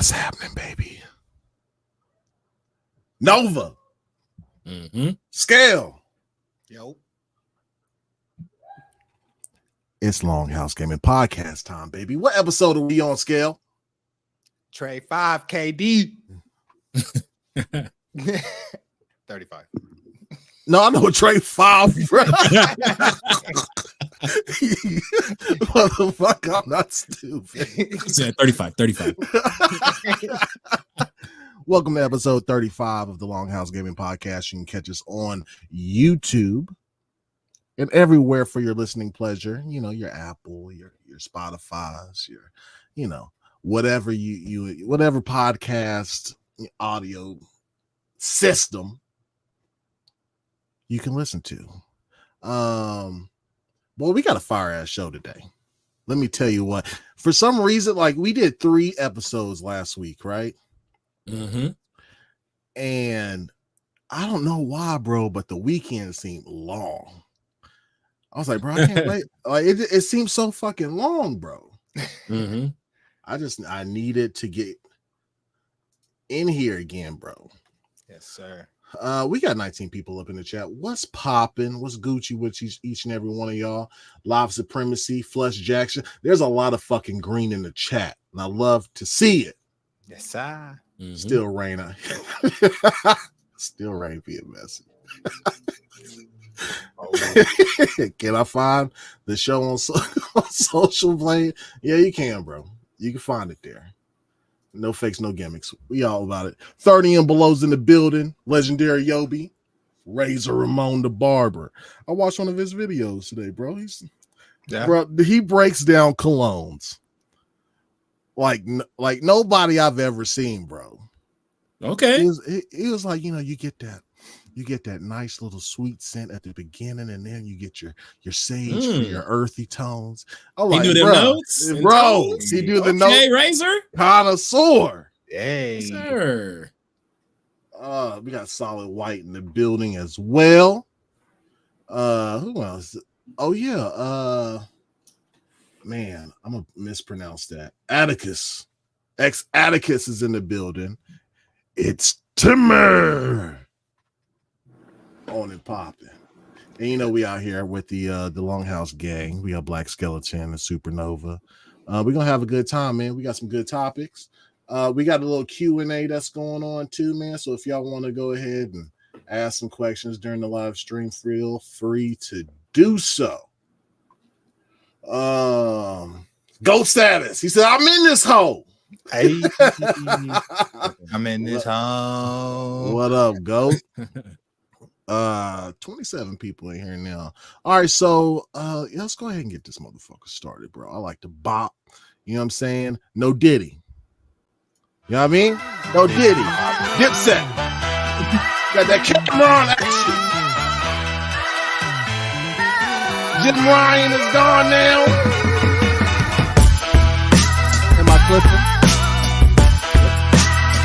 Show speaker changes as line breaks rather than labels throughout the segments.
What's happening, baby? Nova. Scale.
Yo.
It's Longhouse Gaming Podcast time, baby. What episode are we on, Scale?
Trey 5 KD. 35.
No, I know Trey 5, bro. Motherfucker, I'm not stupid.
Yeah, 35.
Welcome to episode 35 of the Longhouse Gaming Podcast. You can catch us on YouTube and everywhere for your listening pleasure. You know, your Apple, your Spotify's, your, you know, whatever you whatever podcast audio system you can listen to. Well, we got a fire ass show today. Let me tell you what. For some reason, like, we did 3 episodes last week, right? And I don't know why, bro, but the weekend seemed long. I was like, bro, I can't wait. Like, it seems so fucking long, bro. I needed to get in here again, bro.
Yes, sir.
We got 19 people up in the chat. What's popping? What's Gucci with each and every one of y'all? Live Supremacy, Flush Jackson. There's a lot of fucking green in the chat, and I love to see it.
Yes, sir.
Still rain. Still rain via message. Can I find the show on Social Blade? Yeah, you can, bro. You can find it there. No fakes, no gimmicks. We all about it. 30 and below's in the building. Legendary Yobi. Razor Ramon the Barber. I watched one of his videos today, bro. Bro, he breaks down colognes like nobody I've ever seen, bro.
Okay.
He was like, you know, you get that nice little sweet scent at the beginning, and then you get your sage for your earthy tones.
He do the notes,
bro. He do the notes.
Hey, Razor
connoisseur.
Hey,
sir.
We got Solid White in the building as well. Who else? Oh yeah. Man, I'm gonna mispronounce that. Atticus. Atticus is in the building. It's Timmer. On and popping. And you know, we out here with the Longhouse gang. We got BLAQQ Skeleton and Supernova. We're gonna have a good time, man. We got some good topics. We got a little Q&A that's going on too, man. So if y'all want to go ahead and ask some questions during the live stream, feel free to do so. Goat status. He said, I'm in this hole.
Hey, I'm in this hole.
What up, Goat? 27 people in here now. All right, so let's go ahead and get this motherfucker started, bro. I like to bop. You know what I'm saying? No Diddy. You know what I mean? No Diddy. Dipset. Got that camera on action. Jim Ryan is gone now. Am I clipping?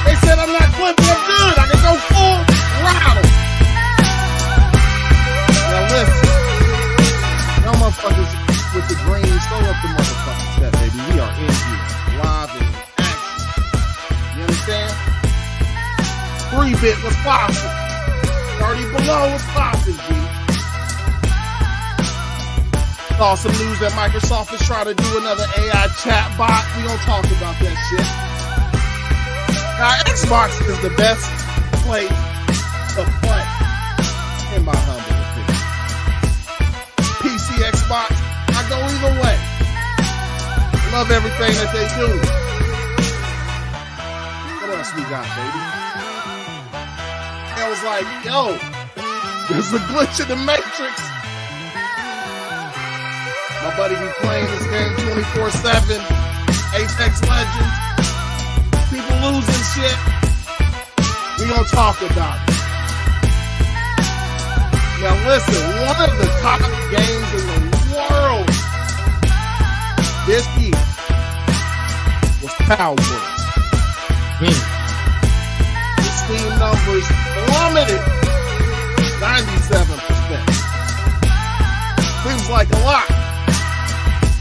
They said I'm not clipping. I'm good. I can go full throttle. Now listen, y'all motherfuckers with the green, throw up the motherfucking chat, baby. We are in here, live and in action. You understand? 3-bit was popping. 30 below was popping, G. Saw some news that Microsoft is trying to do another AI chatbot. We gonna talk about that shit. Now, Xbox is the best place to play, in my humble opinion. PC, Xbox, I go either way. Love everything that they do. What else we got, baby? I was like, yo, there's a glitch in the Matrix. My buddy be playing this game 24/7. Apex Legends. People losing shit. We gonna talk about it. Now listen, one of the top games in the world this year was Palworld. The Steam numbers plummeted 97%. Seems like a lot,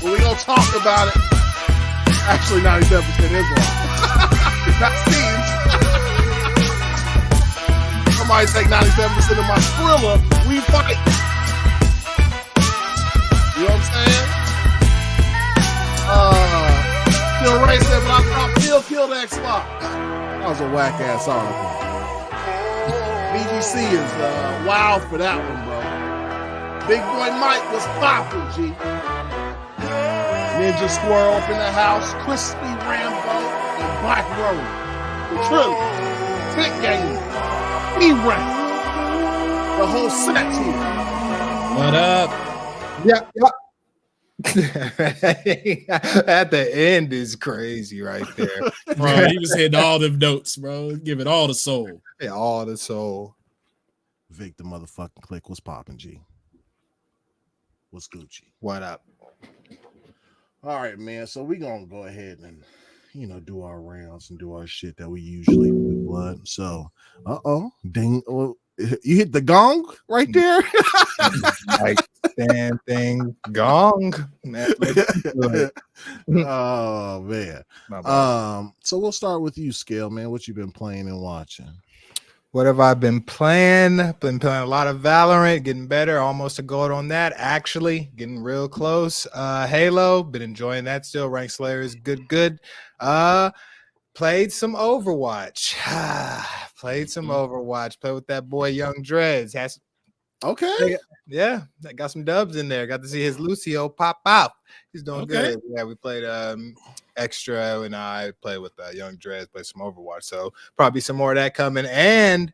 but we gonna talk about it. Actually, 97% is a lot. Not scenes. Somebody take 97% of my Skrilla. We fight. You know what I'm saying? Phil Ray said, but I thought Phil killed Xbox. That was a whack ass article. BGC is wild for that one, bro. Big boy Mike was popping, G. Ninja Squirrel up in the house, Crispy Rambo, and Black Road. The trilogy. Tick Game. E-Rank. The whole set's here.
What up?
Yeah. At the end is crazy right there.
Bro, he was hitting all them notes, bro. Give it all the soul.
Yeah, all the soul.
Vic, the motherfucking click was popping, G. What's Gucci?
What up?
All right, man. So we gonna go ahead and do our rounds and do our shit that we usually do, blood. So ding. Oh, you hit the gong right there.
Like damn thing gong. Man,
oh man. So we'll start with you, Scale, man. What you been playing and watching?
What have I been playing? Been playing a lot of Valorant, getting better, almost a gold on that. Actually, getting real close. Halo, been enjoying that still. Rank Slayer is good. Played some Overwatch. Played with that boy Young Dreads.
Okay.
Yeah, I got some dubs in there. Got to see his Lucio pop out. He's doing good. Yeah, we played Extra, and I played with Young Dreads, played some Overwatch. So probably some more of that coming. And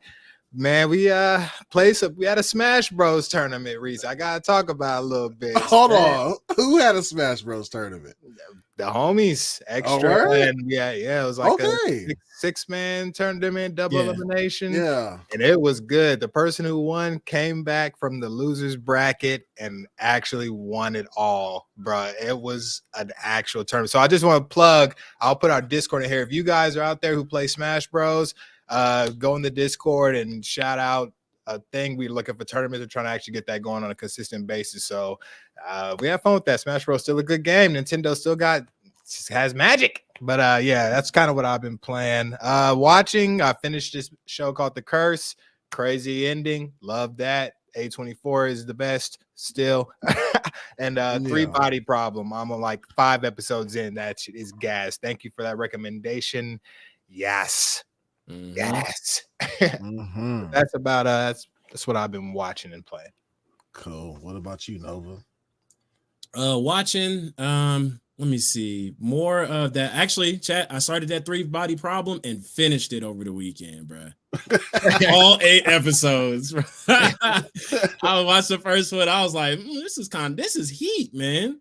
man, we had a Smash Bros tournament recently. I gotta talk about a little bit.
Hold on. Who had a Smash Bros tournament?
The homies, Extra.
Oh,
and yeah, it was like a six-man tournament, double elimination.
Yeah.
And it was good. The person who won came back from the losers bracket and actually won it all, bro. It was an actual tournament. So I just want to plug, I'll put our Discord in here. If you guys are out there who play Smash Bros, go in the Discord and shout out a thing. We're looking for tournaments. We're trying to actually get that going on a consistent basis. So we have fun with that. Smash Bros still a good game. Nintendo still has magic. But yeah, that's kind of what I've been playing. Watching, I finished this show called The Curse. Crazy ending. Love that. A24 is the best still. And Three Body Problem. I'm on like 5 episodes in. That shit is gas. Thank you for that recommendation. Yes.
Mm-hmm.
Yes.
Mm-hmm.
That's about that's what I've been watching and playing.
Cool. What about you, Nova?
Watching, let me see more of that. Actually, chat, I started that 3 Body Problem and finished it over the weekend, bro. All 8 episodes. I watched the first one. I was like, this is heat, man.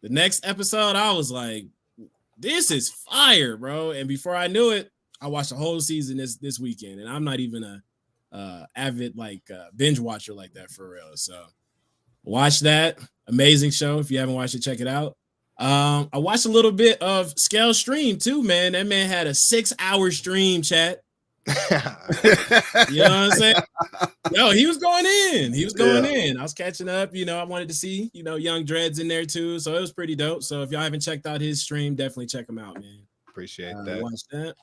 The next episode, I was like, this is fire, bro. And before I knew it, I watched the whole season this weekend, and I'm not even a avid binge watcher like that for real. So watch that. Amazing show. If you haven't watched it, check it out. I watched a little bit of Scale stream too, man. That man had a 6-hour stream, chat. You know what I'm saying? Yo, he was going in. I was catching up. I wanted to see, Young Dreads in there too. So it was pretty dope. So if y'all haven't checked out his stream, definitely check him out, man.
Appreciate that.
Watch that.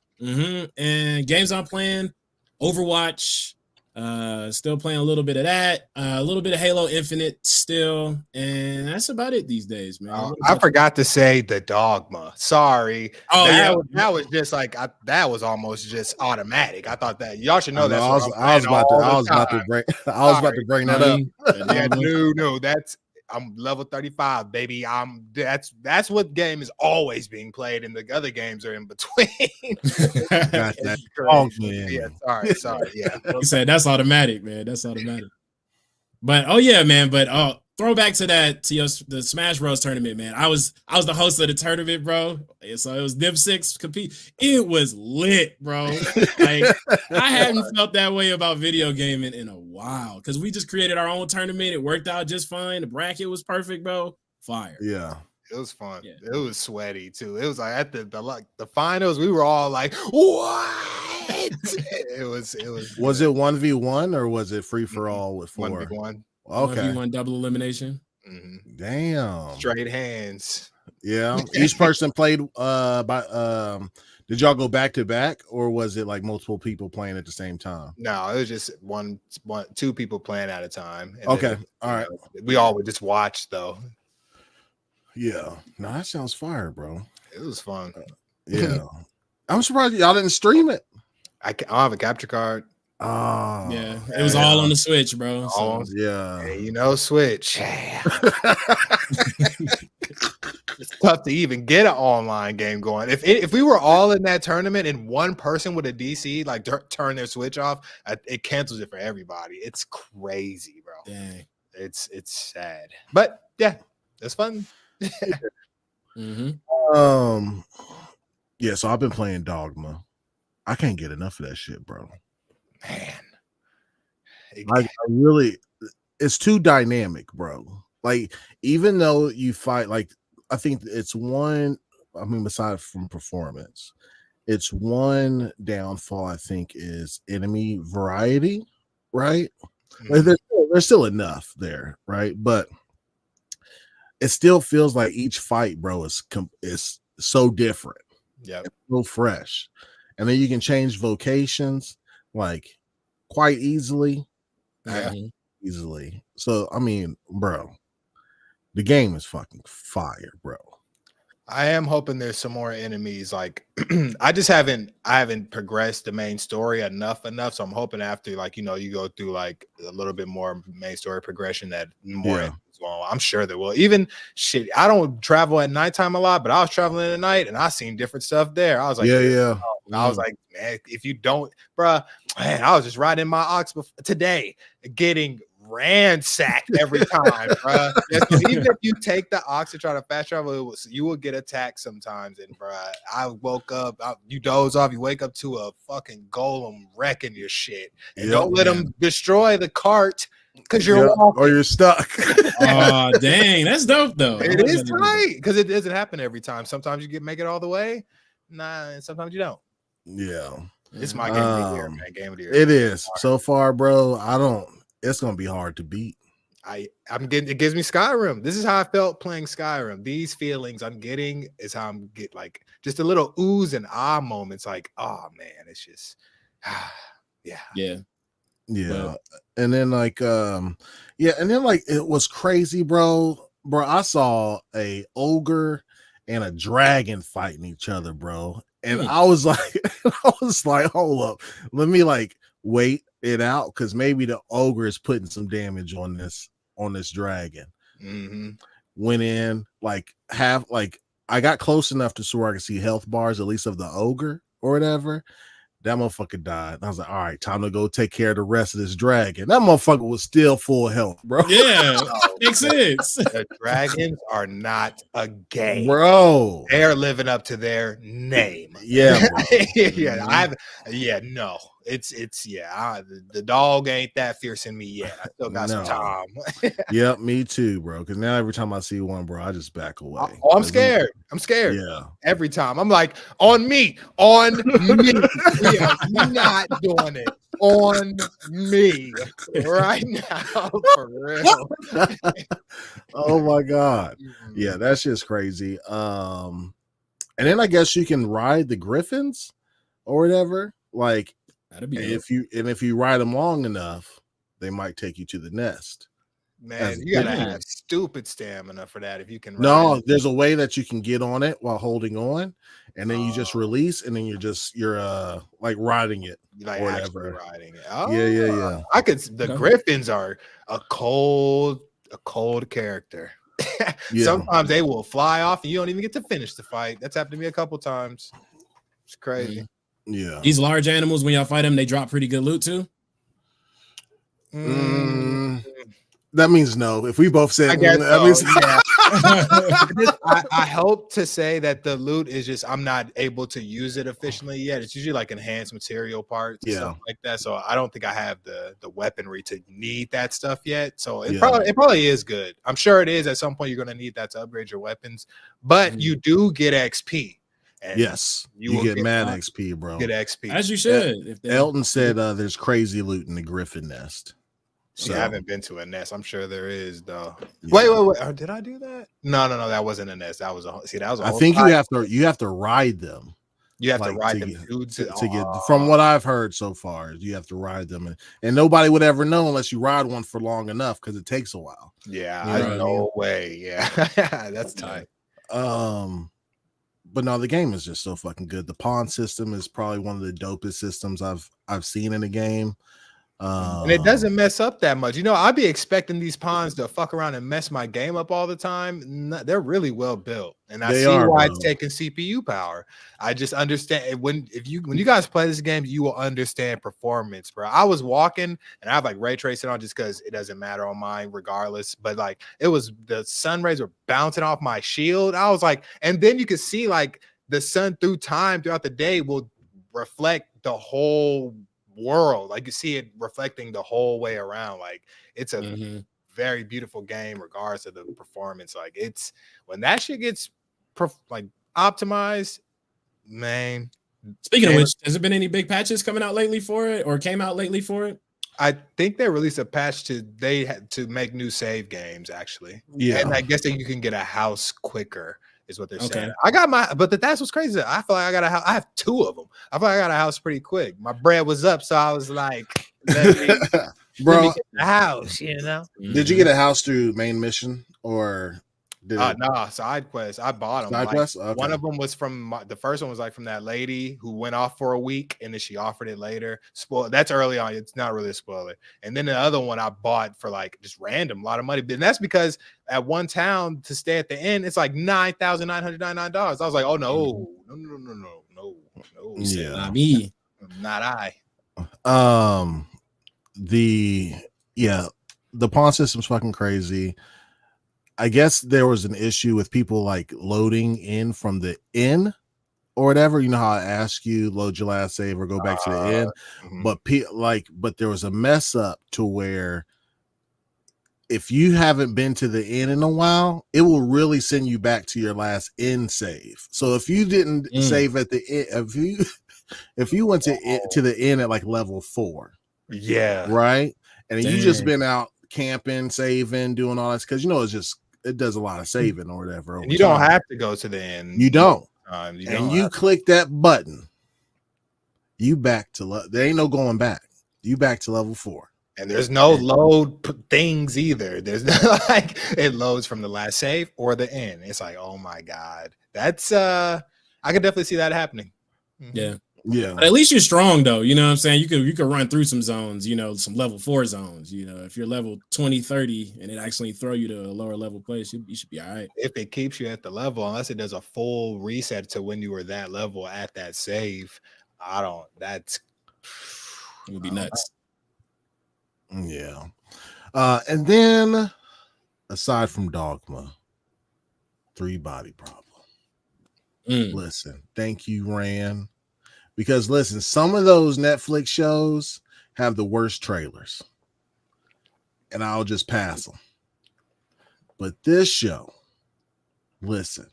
And games I'm playing, Overwatch. Still playing a little bit of that, a little bit of Halo Infinite still, and that's about it these days, man.
I forgot to say the Dogma. Sorry. That was just like that was almost just automatic. I thought that y'all should know that.
I was about to bring that up.
Yeah, no, that's I'm level 35, baby. That's what game is always being played, and the other games are in between. Yeah, sorry. Yeah.
He said that's automatic, man. That's automatic. But throwback to the Smash Bros tournament, man. I was the host of the tournament, bro. So it was Div 6 compete. It was lit, bro. Like I hadn't felt that way about video gaming in a while because we just created our own tournament. It worked out just fine. The bracket was perfect, bro. Fire.
Yeah.
It was fun. Yeah. It was sweaty too. It was like at the finals, we were all like, what? It was.
Was it 1v1 or was it free for all with 4?
1v1.
Okay.
1v1 double elimination.
Mm-hmm.
Damn.
Straight hands.
Yeah. Each person played by Did y'all go back to back, or was it like multiple people playing at the same time?
No, it was just two people playing at a time. And
Okay,
then,
all right.
We all would just watch though.
Yeah, no, that sounds fire, bro.
It was fun.
Yeah, I'm surprised y'all didn't stream it.
I don't have a capture card.
Oh,
Yeah, it was all on the Switch, bro. So.
Yeah,
hey, Switch. It's tough to even get an online game going. If we were all in that tournament and one person with a DC like turn their Switch off, it cancels it for everybody. It's crazy, bro.
Dang.
It's sad, but yeah, it's fun.
Yeah. So I've been playing Dogma. I can't get enough of that shit, bro.
Man,
I really, it's too dynamic, bro. Like, even though you fight, like, I think it's one, I mean, aside from performance, it's one downfall, I think, is enemy variety, right? Like, there's still enough there, right? But it still feels like each fight, bro, is so different.
Yeah,
so fresh. And then you can change vocations like quite easily. Easily. So, I mean, bro, the game is fucking fire, bro.
I am hoping there's some more enemies. Like, I haven't progressed the main story enough. So I'm hoping after, like, you go through like a little bit more main story progression that more enemies will. I'm sure there will. Even shit, I don't travel at nighttime a lot, but I was traveling at night and I seen different stuff there. I was like, I was like, man, if you don't, bruh, man, I was just riding my ox today, getting ransacked every time, bro. Even if you take the ox to try to fast travel, you will get attacked sometimes. And bro, I woke up, you doze off, you wake up to a fucking golem wrecking your shit. And don't let them destroy the cart because you're walking.
Or you're stuck.
Oh, dang, that's dope though.
It is tight because it doesn't happen every time. Sometimes you make it all the way, and sometimes you don't.
Yeah,
it's my game of the year, man. Game of the year.
It is so far, bro. It's gonna be hard to beat.
It gives me Skyrim. This is how I felt playing Skyrim. These feelings I'm getting is how I'm like just a little oohs and ah moments. Like, oh man, it's just yeah.
And then like and then like it was crazy, bro. I saw a ogre and a dragon fighting each other, bro. And I was like, hold up, let me like wait it out because maybe the ogre is putting some damage on this dragon. Went in like I got close enough to so where I could see health bars at least of the ogre or whatever. That motherfucker died. And I was like, all right, time to go take care of the rest of this dragon. That motherfucker was still full health, bro.
Yeah, makes sense.
The dragons are not a game,
bro.
They are living up to their name.
Yeah,
no. It's the dog ain't that fierce in me yet. I still got some time.
Yep, me too, bro. Because now every time I see one, bro, I just back away.
Oh, I'm scared.
Yeah.
Every time I'm like, on me. We are not doing it on me right now for real.
Oh my god. Yeah, that's just crazy. And then I guess you can ride the griffins or whatever. Like,
that'd be
if you ride them long enough, they might take you to the nest.
Man, you gotta have stupid stamina for that. If you can
ride there's a way that you can get on it while holding on, and then you just release, and then you're like riding it,
like
whatever.
Riding it.
Yeah.
I could. The griffins are a cold character. Sometimes they will fly off, and you don't even get to finish the fight. That's happened to me a couple times. It's crazy.
Yeah.
These large animals, when y'all fight them, they drop pretty good loot too.
That means no. If we both said,
I guess that means I hope to say that the loot is just I'm not able to use it efficiently yet. It's usually like enhanced material parts, and stuff like that. So I don't think I have the weaponry to need that stuff yet. So it probably is good. I'm sure it is. At some point, you're going to need that to upgrade your weapons, but you do get XP. And
yes, you get mad XP, bro.
Get XP
as you should.
Elton said there's crazy loot in the griffin nest.
So, I haven't been to a nest. I'm sure there is though. Yeah. Wait. Did I do that? No. That wasn't a nest. That was a. See, that was.
I think you have to ride them.
You have to
like,
ride
to
them
get,
dudes
to get from what I've heard so far, you have to ride them, and nobody would ever know unless you ride one for long enough because it takes a while.
Yeah,
You know what I mean?
no way. Yeah, that's tight.
But no, the game is just so fucking good. The pawn system is probably one of the dopest systems I've seen in a game.
And it doesn't mess up that much. You know, I'd be expecting these pawns to fuck around and mess my game up all the time. They're really well built, and I see why it's taking CPU power. I just understand when you guys play this game, you will understand performance, bro. I was walking and I have like ray tracing on just because it doesn't matter on mine regardless. But like it was the sun rays were bouncing off my shield. I was like, and then you could see like the sun throughout the day will reflect the whole world. Like you see it reflecting the whole way around. Like it's a very beautiful game regardless of the performance. Like it's when that shit gets like optimized, man.
Speaking of which, has there been any big patches coming out lately for it or came out lately for it?
I think they released a patch to make new save games actually.
Yeah,
and I guess that you can get a house quicker is what they're saying. I got but that's what's crazy. I feel like I got a house. I have 2 of them. I feel like I got a house pretty quick. My bread was up, so I was like, let me get the house, you know.
Did you get a house through main mission or
side quest? I bought them.
Side quest? Okay.
One of them was from the first one was like from that lady who went off for a week and then she offered it later. That's early on. It's not really a spoiler. And then the other one I bought for like just random, a lot of money. And that's because at one town to stay at the inn, it's like $9,999. I was like, oh no.
Yeah,
not me,
not I.
The pawn system's fucking crazy. I guess there was an issue with people like loading in from the inn or whatever. You know how I ask you load your last save or go back to the inn, but there was a mess up to where if you haven't been to the inn in a while, it will really send you back to your last inn save. So if you didn't save at the inn, if you went to the inn at like level 4, right, and you just been out camping, saving, doing all that, because you know it does a lot of saving or whatever.
And you don't have to go to the end.
You don't. You click that button. You back to there ain't no going back. You back to level 4.
And there's no load things either. There's no like it loads from the last save or the end. It's like, oh my god, that's I could definitely see that happening.
Yeah. But at least you're strong though. You know what I'm saying? You could run through some zones, you know, some level 4 zones. You know, if you're level 20, 30 and it actually throw you to a lower level place, you should be all right.
If it keeps you at the level, unless it does a full reset to when you were that level at that save, it
would be nuts.
Yeah. And then aside from Dogma, 3 body problem. Listen, thank you, Rand. Because listen, some of those Netflix shows have the worst trailers, and I'll just pass them. But this show, listen,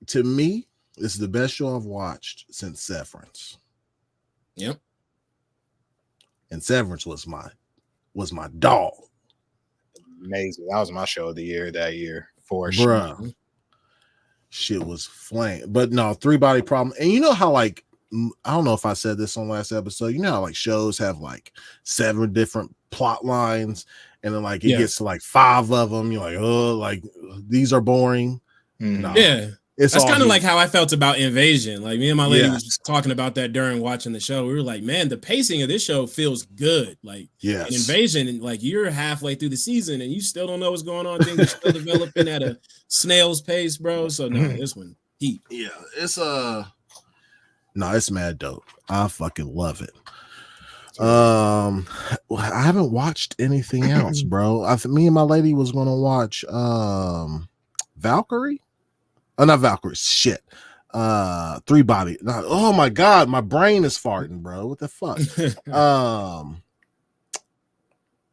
to me, this is the best show I've watched since Severance.
Yep.
And Severance was my dog.
Amazing. That was my show of the year that year for
sure. Shit was flame. But no, 3 body problem. And you know how like I don't know if I said this on last episode. You know how like shows have like 7 different plot lines, and then like it gets to like 5 of them. You're like, oh, like these are boring.
No. Yeah. That's kind of like how I felt about Invasion. Like me and my lady was just talking about that during watching the show. We were like, man, the pacing of this show feels good. Like in Invasion, like you're halfway through the season and you still don't know what's going on. Things are still developing at a snail's pace, bro. So no, this one heat.
Yeah, it's it's mad dope. I fucking love it. I haven't watched anything else, bro. Me and my lady was gonna watch Valkyrie. Oh, not Valkyrie. Shit. 3 body. Oh my god, my brain is farting, bro. What the fuck?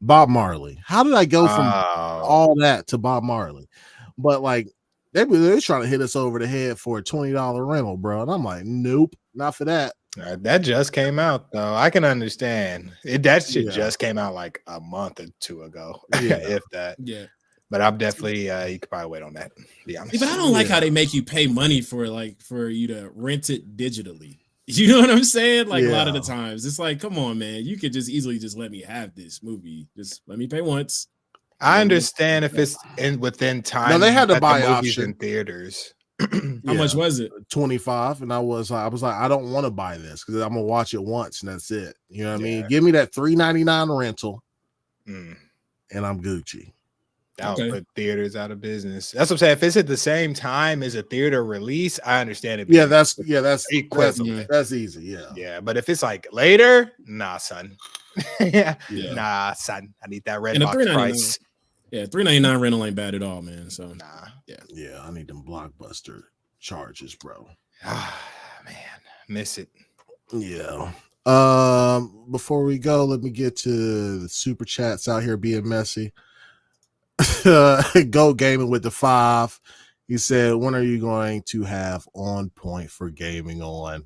Bob Marley. How did I go from all that to Bob Marley? But like they're trying to hit us over the head for a $20 rental, bro. And I'm like, nope, not for that.
That just came out though. I can understand. That shit just came out like a month or 2 ago. If that.
Yeah.
But I'm definitely you could probably wait on that. Be honest.
But I don't like how they make you pay money for you to rent it digitally. You know what I'm saying? Like a lot of the times, it's like, come on, man, you could just easily just let me have this movie. Just let me pay once.
I understand if it's within time.
No, they had to buy
the movies
option
in theaters.
How much was it?
25, and I was like, I don't want to buy this because I'm gonna watch it once and that's it. You know what I mean? Give me that $3.99 rental, and I'm Gucci.
That would put theaters out of business. That's what I'm saying. If it's at the same time as a theater release, I understand it.
That's equivalent. That's easy.
Yeah. But if it's like later, nah, son. Nah, son. I need that red box price.
Yeah, $3.99 rental ain't bad at all, man. So
yeah, I need them Blockbuster charges, bro.
Man, miss it.
Yeah. Before we go, let me get to the super chats out here being messy. Go Gaming with the 5. He said, when are you going to have On Point for Gaming on?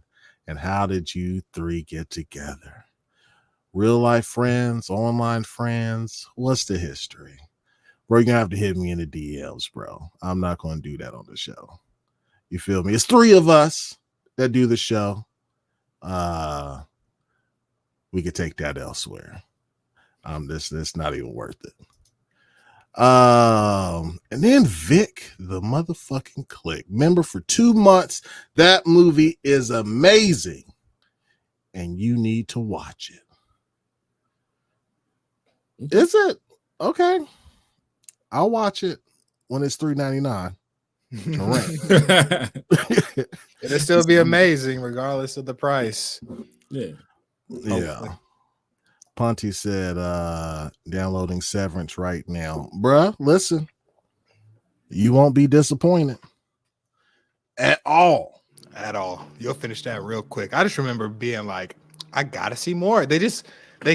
And how did you 3 get together? Real life friends, online friends, what's the history? Bro, you're gonna have to hit me in the DMs, bro. I'm not gonna do that on the show. You feel me? It's 3 of us that do the show. We could take that elsewhere. This not even worth it. And then Vic, the motherfucking Click, member for 2 months. That movie is amazing, and you need to watch it. Is it okay? I'll watch it when it's $3.99.
It'll still be amazing regardless of the price.
Yeah.
Ponty said, downloading Severance right now. Bruh, listen, you won't be disappointed at all.
At all. You'll finish that real quick. I just remember being like, I gotta see more. They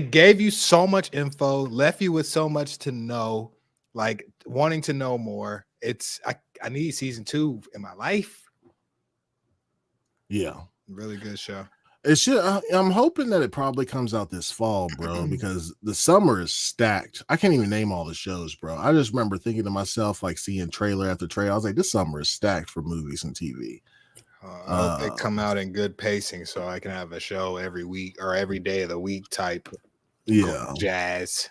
gave you so much info, left you with so much to know, like wanting to know more. I need season 2 in my life.
Yeah.
Really good show.
It should. I'm hoping that it probably comes out this fall, bro, because the summer is stacked. I can't even name all the shows, bro. I just remember thinking to myself, like seeing trailer after trailer. I was like, this summer is stacked for movies and TV.
I hope they come out in good pacing so I can have a show every week or every day of the week type. Jazz.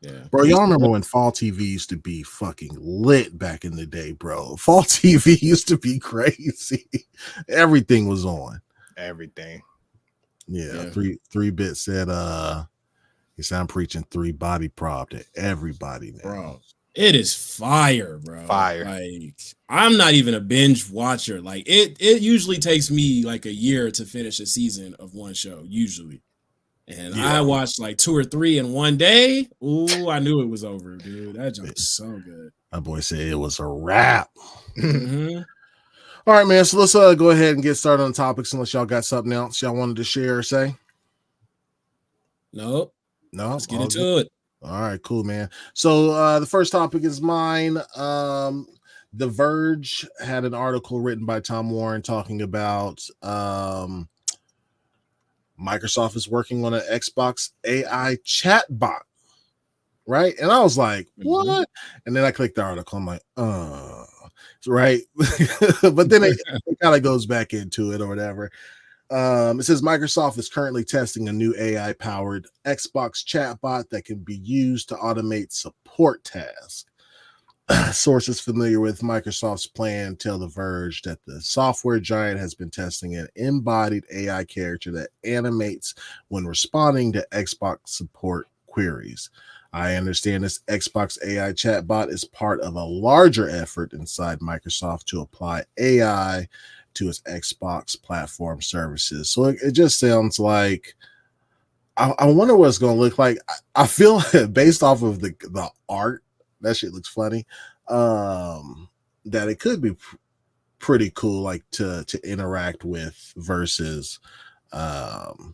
Yeah,
bro. Y'all remember when fall TV used to be fucking lit back in the day, bro? Fall TV used to be crazy. Everything was on.
Everything.
Yeah. 3-bit said, he said, I'm preaching 3 body prop to everybody now.
Bro, it is fire, bro.
Fire.
Like, I'm not even a binge watcher. Like, it usually takes me like a year to finish a season of one show, usually. And I watched like 2 or 3 in one day. Ooh, I knew it was over, dude. That joke was so good.
My boy said it was a wrap.
Mm-hmm.
All right, man. So let's go ahead and get started on topics unless y'all got something else y'all wanted to share or say.
Nope.
No,
let's get into it.
All right, cool, man. So the first topic is mine. The Verge had an article written by Tom Warren talking about Microsoft is working on an Xbox AI chatbot, right? And I was like, what? And then I clicked the article. I'm like, right. But then it kind of goes back into it or whatever. It says Microsoft is currently testing a new AI-powered Xbox chatbot that can be used to automate support tasks. Sources familiar with Microsoft's plan tell The Verge that the software giant has been testing an embodied AI character that animates when responding to Xbox support queries. I understand this Xbox AI chatbot is part of a larger effort inside Microsoft to apply AI to its Xbox platform services. So it just sounds like, I wonder what it's going to look like. I feel based off of the art, that shit looks funny, that it could be pretty cool, like to interact with versus, one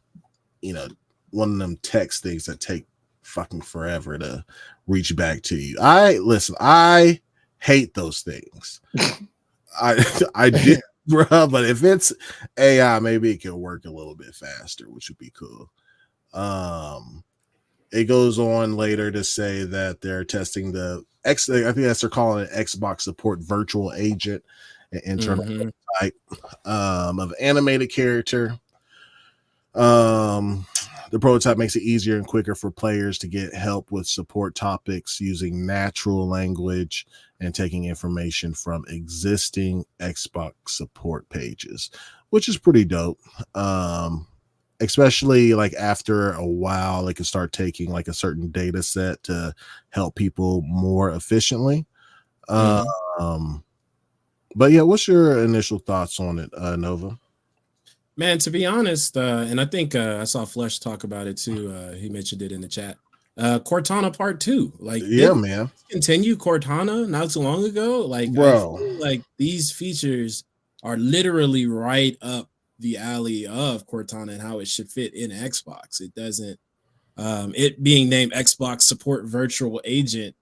of them text things that take fucking forever to reach back to you. I hate those things. I did, bro, but if it's AI, maybe it can work a little bit faster, which would be cool. It goes on later to say that they're testing the I think that's they're calling it Xbox Support Virtual Agent, an internal type of animated character. The prototype makes it easier and quicker for players to get help with support topics using natural language and taking information from existing Xbox support pages, which is pretty dope. Especially like after a while, they can start taking like a certain data set to help people more efficiently. But yeah, what's your initial thoughts on it, Nova?
Man, to be honest, and I think I saw Flesh talk about it too. He mentioned it in the chat. Cortana Part 2, like
yeah, man,
continue Cortana not too long ago. Like,
bro,
I feel like these features are literally right up the alley of Cortana and how it should fit in Xbox. It doesn't, it being named Xbox Support Virtual Agent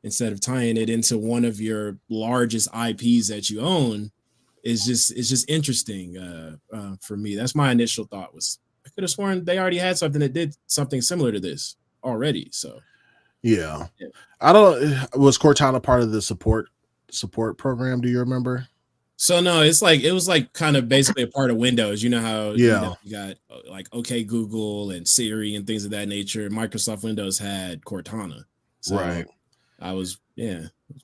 instead of tying it into one of your largest IPs that you own. It's just interesting for me. That's my initial thought. Was I could have sworn they already had something that did something similar to this already. So
yeah. I don't. Was Cortana part of the support program? Do you remember?
So no, it was like kind of basically a part of Windows. You know how you got like OK Google and Siri and things of that nature. Microsoft Windows had Cortana. So
right.
I was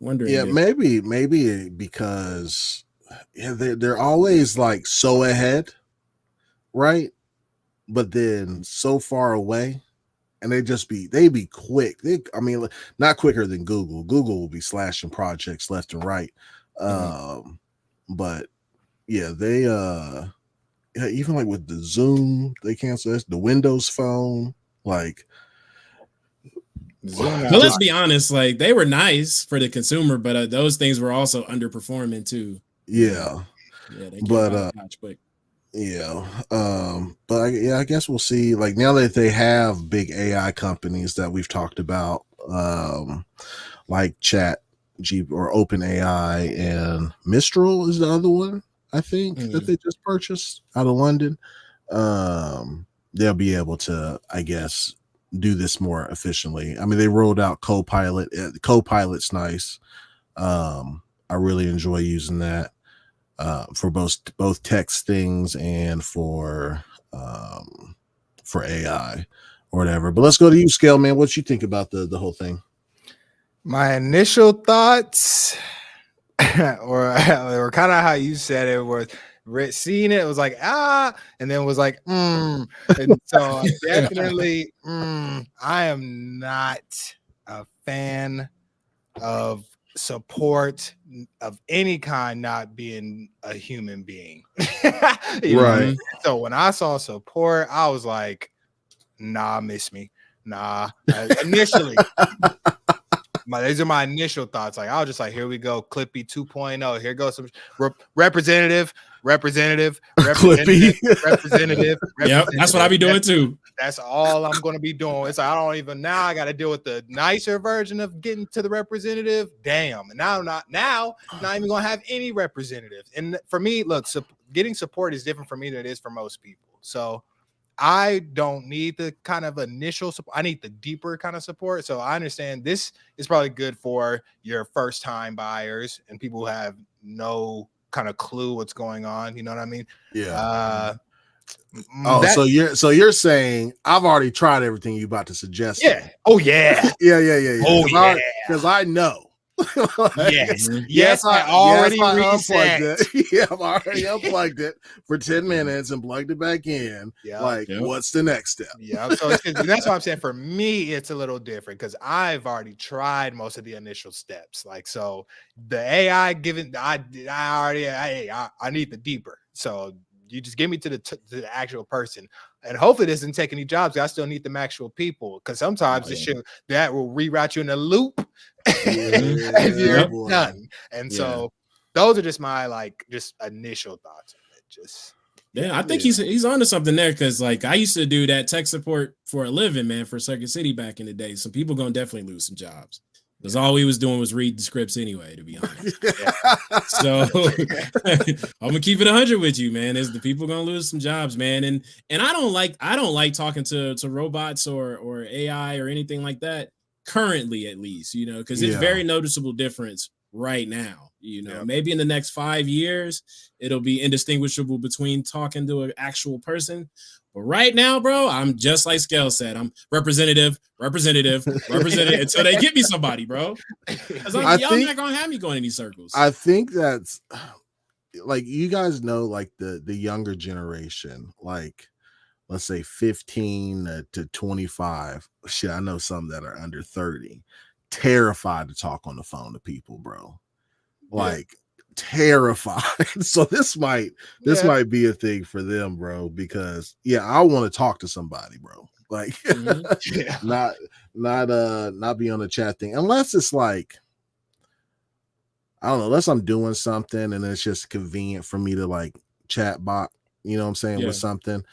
wondering.
Yeah, maybe because. Yeah, they're always like so ahead, right? But then so far away, and they be quick. I mean, not quicker than Google. Google will be slashing projects left and right. But yeah, they even like with the Zoom, they cancel this. The Windows Phone, like.
But let's be honest, like they were nice for the consumer, but those things were also underperforming too.
Yeah, but
quick.
Yeah, but I guess we'll see. Like now that they have big AI companies that we've talked about, like ChatGPT or OpenAI, and Mistral is the other one. I think that they just purchased out of London. They'll be able to, I guess, do this more efficiently. I mean, they rolled out Copilot. Copilot's nice. I really enjoy using that for both text things and for AI or whatever. But let's go to you, Scale Man. What you think about the whole thing?
My initial thoughts, or kind of how you said it, was seeing it was like and then was like and so definitely I am not a fan of support of any kind not being a human being. Right. So when I saw support, I was like, nah, miss me. Nah. Initially. These are my initial thoughts. Like I was just like, here we go, Clippy 2.0. Here goes some representative. Clippy. Representative.
Yep, that's what I be doing too.
That's all I'm going to be doing. It's like, I don't even, now I got to deal with the nicer version of getting to the representative. Damn. And now not even going to have any representatives. And for me, look, getting support is different for me than it is for most people. So I don't need the kind of initial support. I need the deeper kind of support. So I understand this is probably good for your first time buyers and people who have no kind of clue what's going on. You know what I mean?
Yeah. So you're saying I've already tried everything you about to suggest.
Yeah. Oh yeah.
Yeah.
Oh yeah.
Because I know.
Yes, I already
unplugged it. Yeah, I've already unplugged it for 10 minutes and plugged it back in. What's the next step?
Yeah, so that's why I'm saying for me it's a little different because I've already tried most of the initial steps. Like so, the AI given I need the deeper. So you just give me to the actual person, and hopefully this doesn't take any jobs. I still need them actual people because sometimes the shit that will reroute you in a loop. And you're done. And so those are just my just initial thoughts on it.
I think he's onto something there because I used to do that tech support for a living, man, for Circuit City back in the day. Some people gonna definitely lose some jobs because all we was doing was read the scripts anyway, to be honest. So I'm gonna keep it 100 with you, man. Is the people gonna lose some jobs, man? And I don't like talking to robots or AI or anything like that. currently, at least, you know, because it's very noticeable difference right now. You know, maybe in the next 5 years, it'll be indistinguishable between talking to an actual person. But right now, bro, I'm just like Skell said. I'm representative until they get me somebody, bro. Because y'all not gonna have me going in these circles.
I think that's like, you guys know, like the younger generation, like let's say 15 to 25. Shit, I know some that are under 30, terrified to talk on the phone to people, bro. Like terrified. So this might be a thing for them, bro, because I want to talk to somebody, bro. Like not be on the chat thing, unless it's like, I don't know, unless I'm doing something and it's just convenient for me to like Chatbot, you know what I'm saying, with something.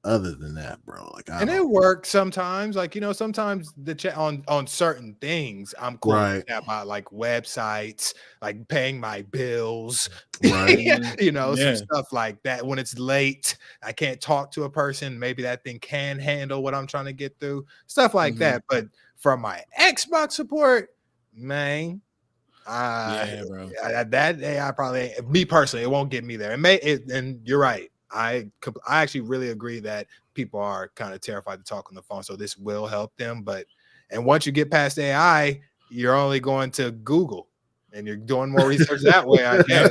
Other than that, bro, like,
it works sometimes. Like, you know, sometimes the chat on certain things, I'm cool with that, about like websites, like paying my bills, you know, some stuff like that. When it's late, I can't talk to a person. Maybe that thing can handle what I'm trying to get through, stuff like that. But from my Xbox support, man,
bro,
that AI probably, me personally, it won't get me there. And you're right. I actually really agree that people are kind of terrified to talk on the phone, so this will help them. And once you get past AI, you're only going to Google, and you're doing more research that way, I guess.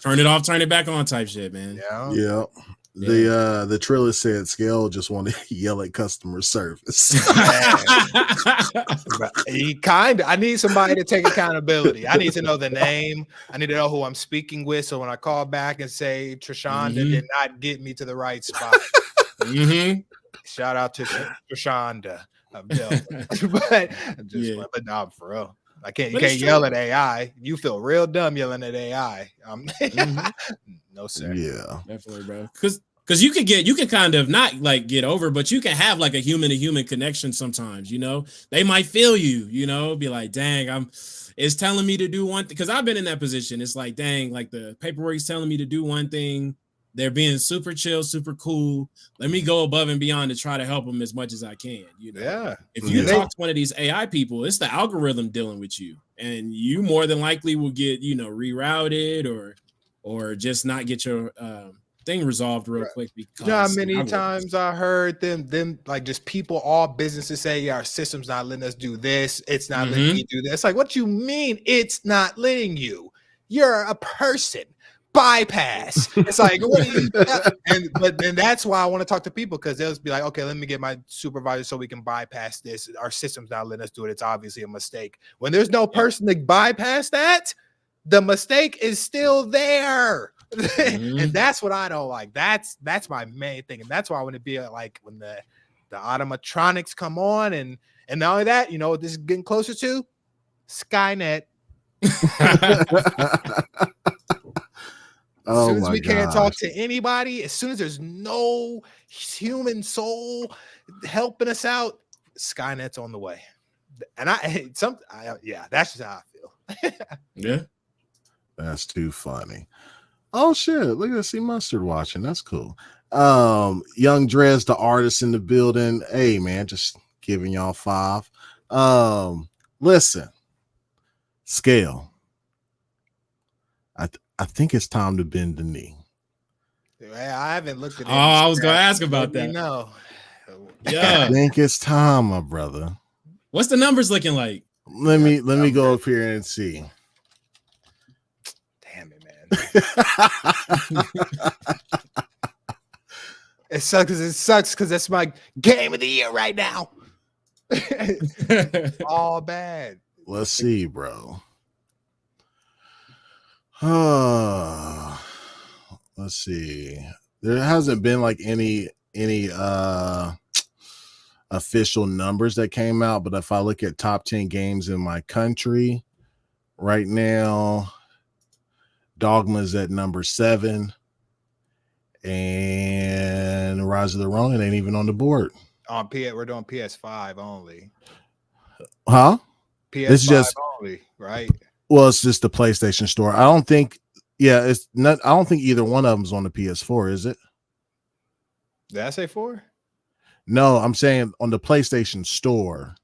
Turn it off, turn it back on, type shit, man.
The Triller said Scale just want to yell at customer service.
I need somebody to take accountability. I need to know the name. I need to know who I'm speaking with. So when I call back and say Trishonda did not get me to the right spot. Shout out to Trishonda. But no, for real. You can't yell at AI. You feel real dumb yelling at AI. No, sir.
Yeah,
definitely, bro. Because you can kind of not like get over, but you can have like a human to human connection sometimes. You know, they might feel you. You know, be like, dang, it's telling me to do one thing. Because I've been in that position. It's like, dang, like the paperwork is telling me to do one thing. They're being super chill, super cool. Let me go above and beyond to try to help them as much as I can. You know, if you talk to one of these AI people, it's the algorithm dealing with you, and you more than likely will get, you know, rerouted or just not get your thing resolved real quick. Because
you know how many times I heard them like just people, all businesses say, our system's not letting us do this. It's not letting me do this. Like, what you mean it's not letting you? You're a person. Bypass. It's like, what do you, but then that's why I want to talk to people, because they'll be like, okay, let me get my supervisor so we can bypass this. Our system's not letting us do it. It's obviously a mistake. When there's no person to bypass that, the mistake is still there. And that's what I don't like. That's my main thing. And that's why I want to be like, when the automatronics come on, and not only that, you know what this is getting closer to? Skynet. As soon as we can't talk to anybody, as soon as there's no human soul helping us out, Skynet's on the way. And that's just how I feel.
That's too funny. Oh shit, look at C Mustard watching. That's cool. Young Drez, the artist in the building. Hey man, just giving y'all 5. Listen, Scale. I think it's time to bend the knee.
I haven't looked at it.
I was gonna ask about that.
No.
I think it's time, my brother.
What's the numbers looking like?
Let me go up here and see.
Damn it, man. It sucks because that's my game of the year right now. All bad.
Let's see, bro. Let's see. There hasn't been like any official numbers that came out, but if I look at top 10 games in my country right now, Dogma's at number 7, and Rise of the Ronin ain't even on the board.
We're doing PS5 only.
Huh?
PS5
this is just
only, right?
Well, it's just the PlayStation Store. I don't think. Yeah, it's not. I don't think either one of them's on the PS4, is it?
Did I say 4?
No, I'm saying on the PlayStation Store.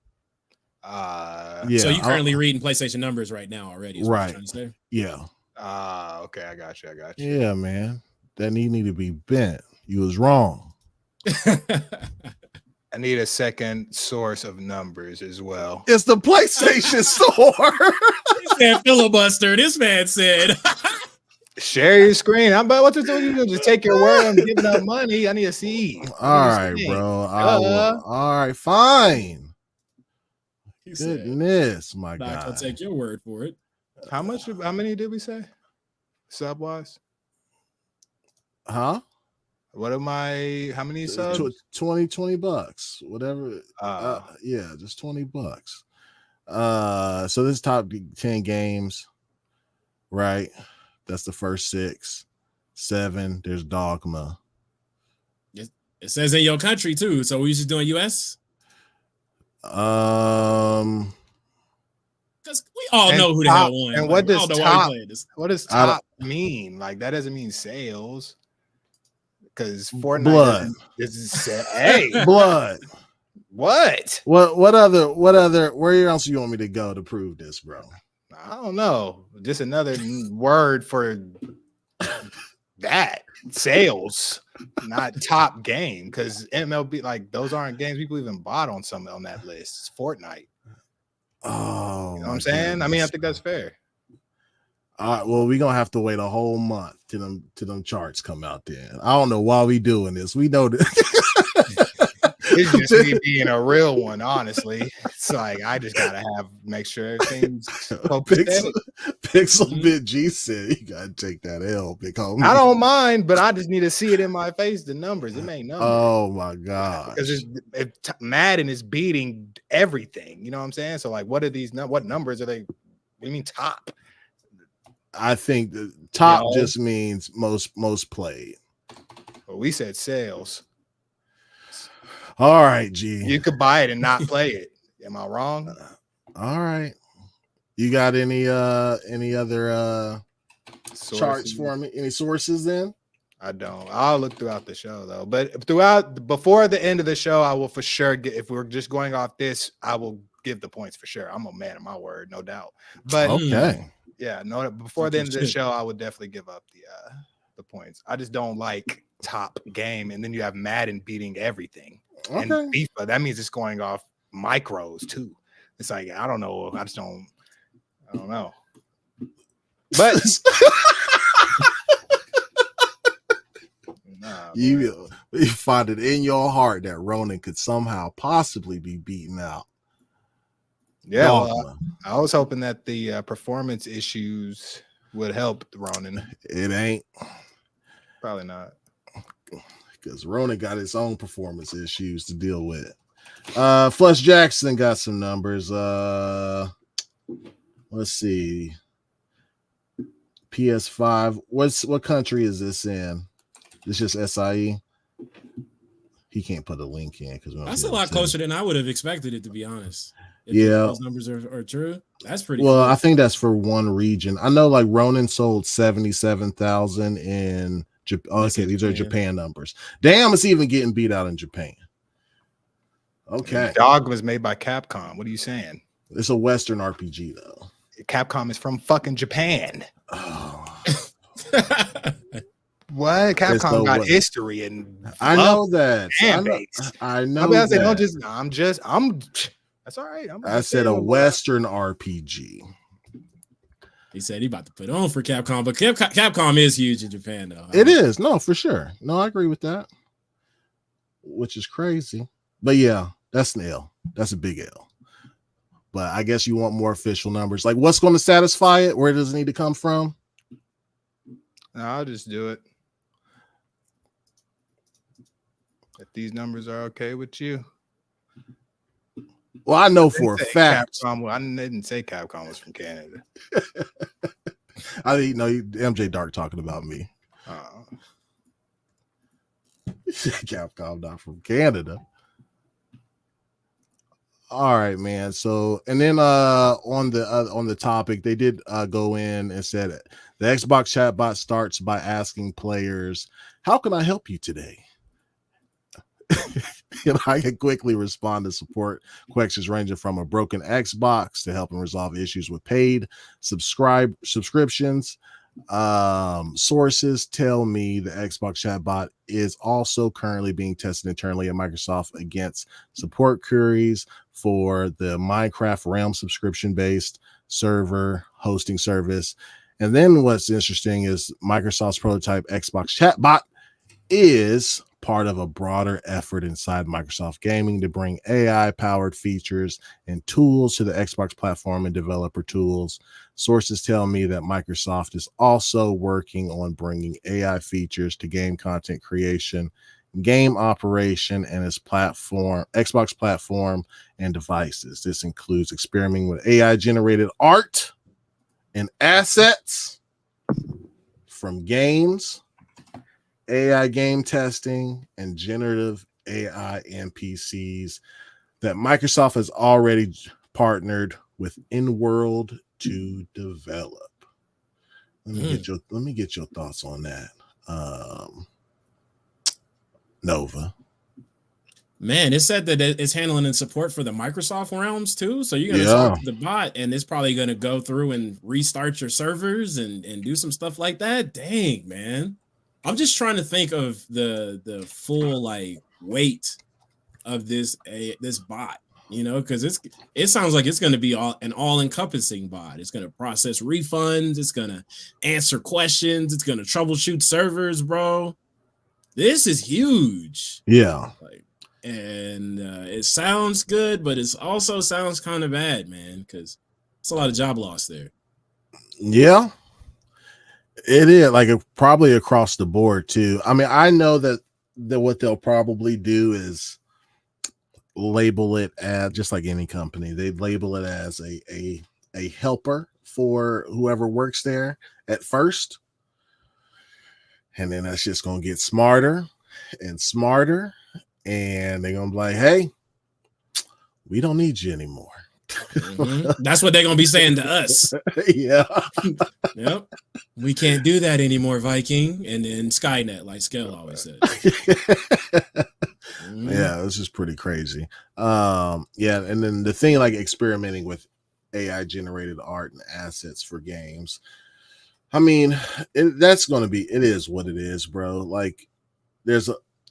Yeah.
So you currently reading PlayStation numbers right now already? Is what you're trying to say?
Yeah.
Okay, I got you.
Yeah, man. That need to be bent. You was wrong.
I need a second source of numbers as well.
It's the PlayStation Store.
He said filibuster. This man said.
Share your screen. I'm about what to do. You just take your word. I'm giving up money. I need to see.
All right, bro. All right, fine. Goodness, my God.
I'll take your word for it.
How many did we say? Sub wise?
Huh?
What am I? How many subs?
$20, whatever. Yeah, just $20. So this top 10 games, right? That's the first 6, 7. There's Dogma.
It says in your country too. So we just doing US?
Because
we all know who the hell won.
And what does top mean? Like that doesn't mean sales. Because Fortnite
blood.
Hey,
blood.
What
other where else you want me to go to prove this, bro?
I don't know. Just another word for that. Sales, not top game. Because MLB, like those aren't games people even bought on that list. It's Fortnite.
Oh,
you know what I'm saying? I mean, I think that's fair.
All right, well, we're gonna have to wait a whole month till them charts come out then. I don't know why we doing this. We know that
it's just me being a real one, honestly. It's like I just gotta make sure everything's
Pixel Bit G said you gotta take that L, big homie.
I don't mind, but I just need to see it in my face, the numbers. It ain't numbers.
Oh my God.
Because Madden is beating everything. You know what I'm saying? So like what numbers are they? What do you mean top?
I think the top just means most played.
Well, we said sales.
All right, G.
You could buy it and not play it. Am I wrong?
All right. You got any other charts for me? Any sources then?
I don't. I'll look throughout the show though. But before the end of the show, I will for sure get. If we're just going off this, I will give the points for sure. I'm a man of my word, no doubt. But
okay.
Yeah, no. Before the end of the show, I would definitely give up the points. I just don't like top game, and then you have Madden beating everything. Okay. And FIFA, that means it's going off micros too. It's like I don't know. I don't know. But
you find it in your heart that Ronan could somehow possibly be beaten out.
Yeah, well, I was hoping that the performance issues would help Ronan.
It ain't.
Probably not.
Because Ronan got his own performance issues to deal with. Flush Jackson got some numbers. Let's see. PS5. What country is this in? It's just SIE. He can't put a link in because
that's a lot closer than I would have expected it, to be honest. If those numbers are true, that's pretty
well.
Cool.
I think that's for one region. I know like Ronan sold 77,000 in Japan. Oh, okay, these are Japan numbers. Damn, it's even getting beat out in Japan. Okay.
Dog was made by Capcom. What are you saying?
It's a Western RPG though.
Capcom is from fucking Japan.
Oh.
What? Capcom got history and
I know that.
I know that. That's all right.
I said a Western RPG.
He said he about to put on for Capcom, but Capcom is huge in Japan, though.
It is. No, for sure. No, I agree with that. Which is crazy. But yeah, that's an L. That's a big L. But I guess you want more official numbers. Like, what's going to satisfy it? Where does it need to come from?
No, I'll just do it. If these numbers are okay with you.
Well, I know for a fact.
I didn't say Capcom was from Canada.
I didn't know MJ Dark talking about me. Capcom not from Canada. All right, man. So, and then on the topic, they did go in and said the Xbox chatbot starts by asking players, "How can I help you today?" I can quickly respond to support questions ranging from a broken Xbox to helping resolve issues with paid subscriptions. Sources tell me the Xbox chatbot is also currently being tested internally at Microsoft against support queries for the Minecraft Realm subscription-based server hosting service. And then what's interesting is Microsoft's prototype Xbox chatbot is part of a broader effort inside Microsoft Gaming to bring AI-powered features and tools to the Xbox platform and developer tools. Sources tell me that Microsoft is also working on bringing AI features to game content creation, game operation, and its platform, Xbox platform and devices. This includes experimenting with AI-generated art and assets from games, AI game testing, and generative AI NPCs that Microsoft has already partnered with InWorld to develop. Let me get your thoughts on that, Nova.
Man, it said that it's handling and support for the Microsoft realms too. So you're gonna talk to the bot, and it's probably gonna go through and restart your servers and do some stuff like that. Dang, man. I'm just trying to think of the full like weight of this bot, you know, because it sounds like it's going to be an all-encompassing bot. It's going to process refunds, it's going to answer questions, it's going to troubleshoot servers, bro. This is huge.
Yeah.
And it sounds good, but it also sounds kind of bad, man, because it's a lot of job loss there.
Yeah. It is like probably across the board too. I mean, I know that what they'll probably do is label it as, just like any company, they label it as a helper for whoever works there at first, and then that's just gonna get smarter and smarter, and they're gonna be like, hey, we don't need you anymore.
That's what they're gonna be saying to us.
Yeah.
Yep. We can't do that anymore, Viking. And then Skynet, like Skell always says.
Yeah, this is pretty crazy. Yeah, and then the thing like experimenting with AI generated art and assets for games. I mean, that's going to be, it is what it is, bro. Like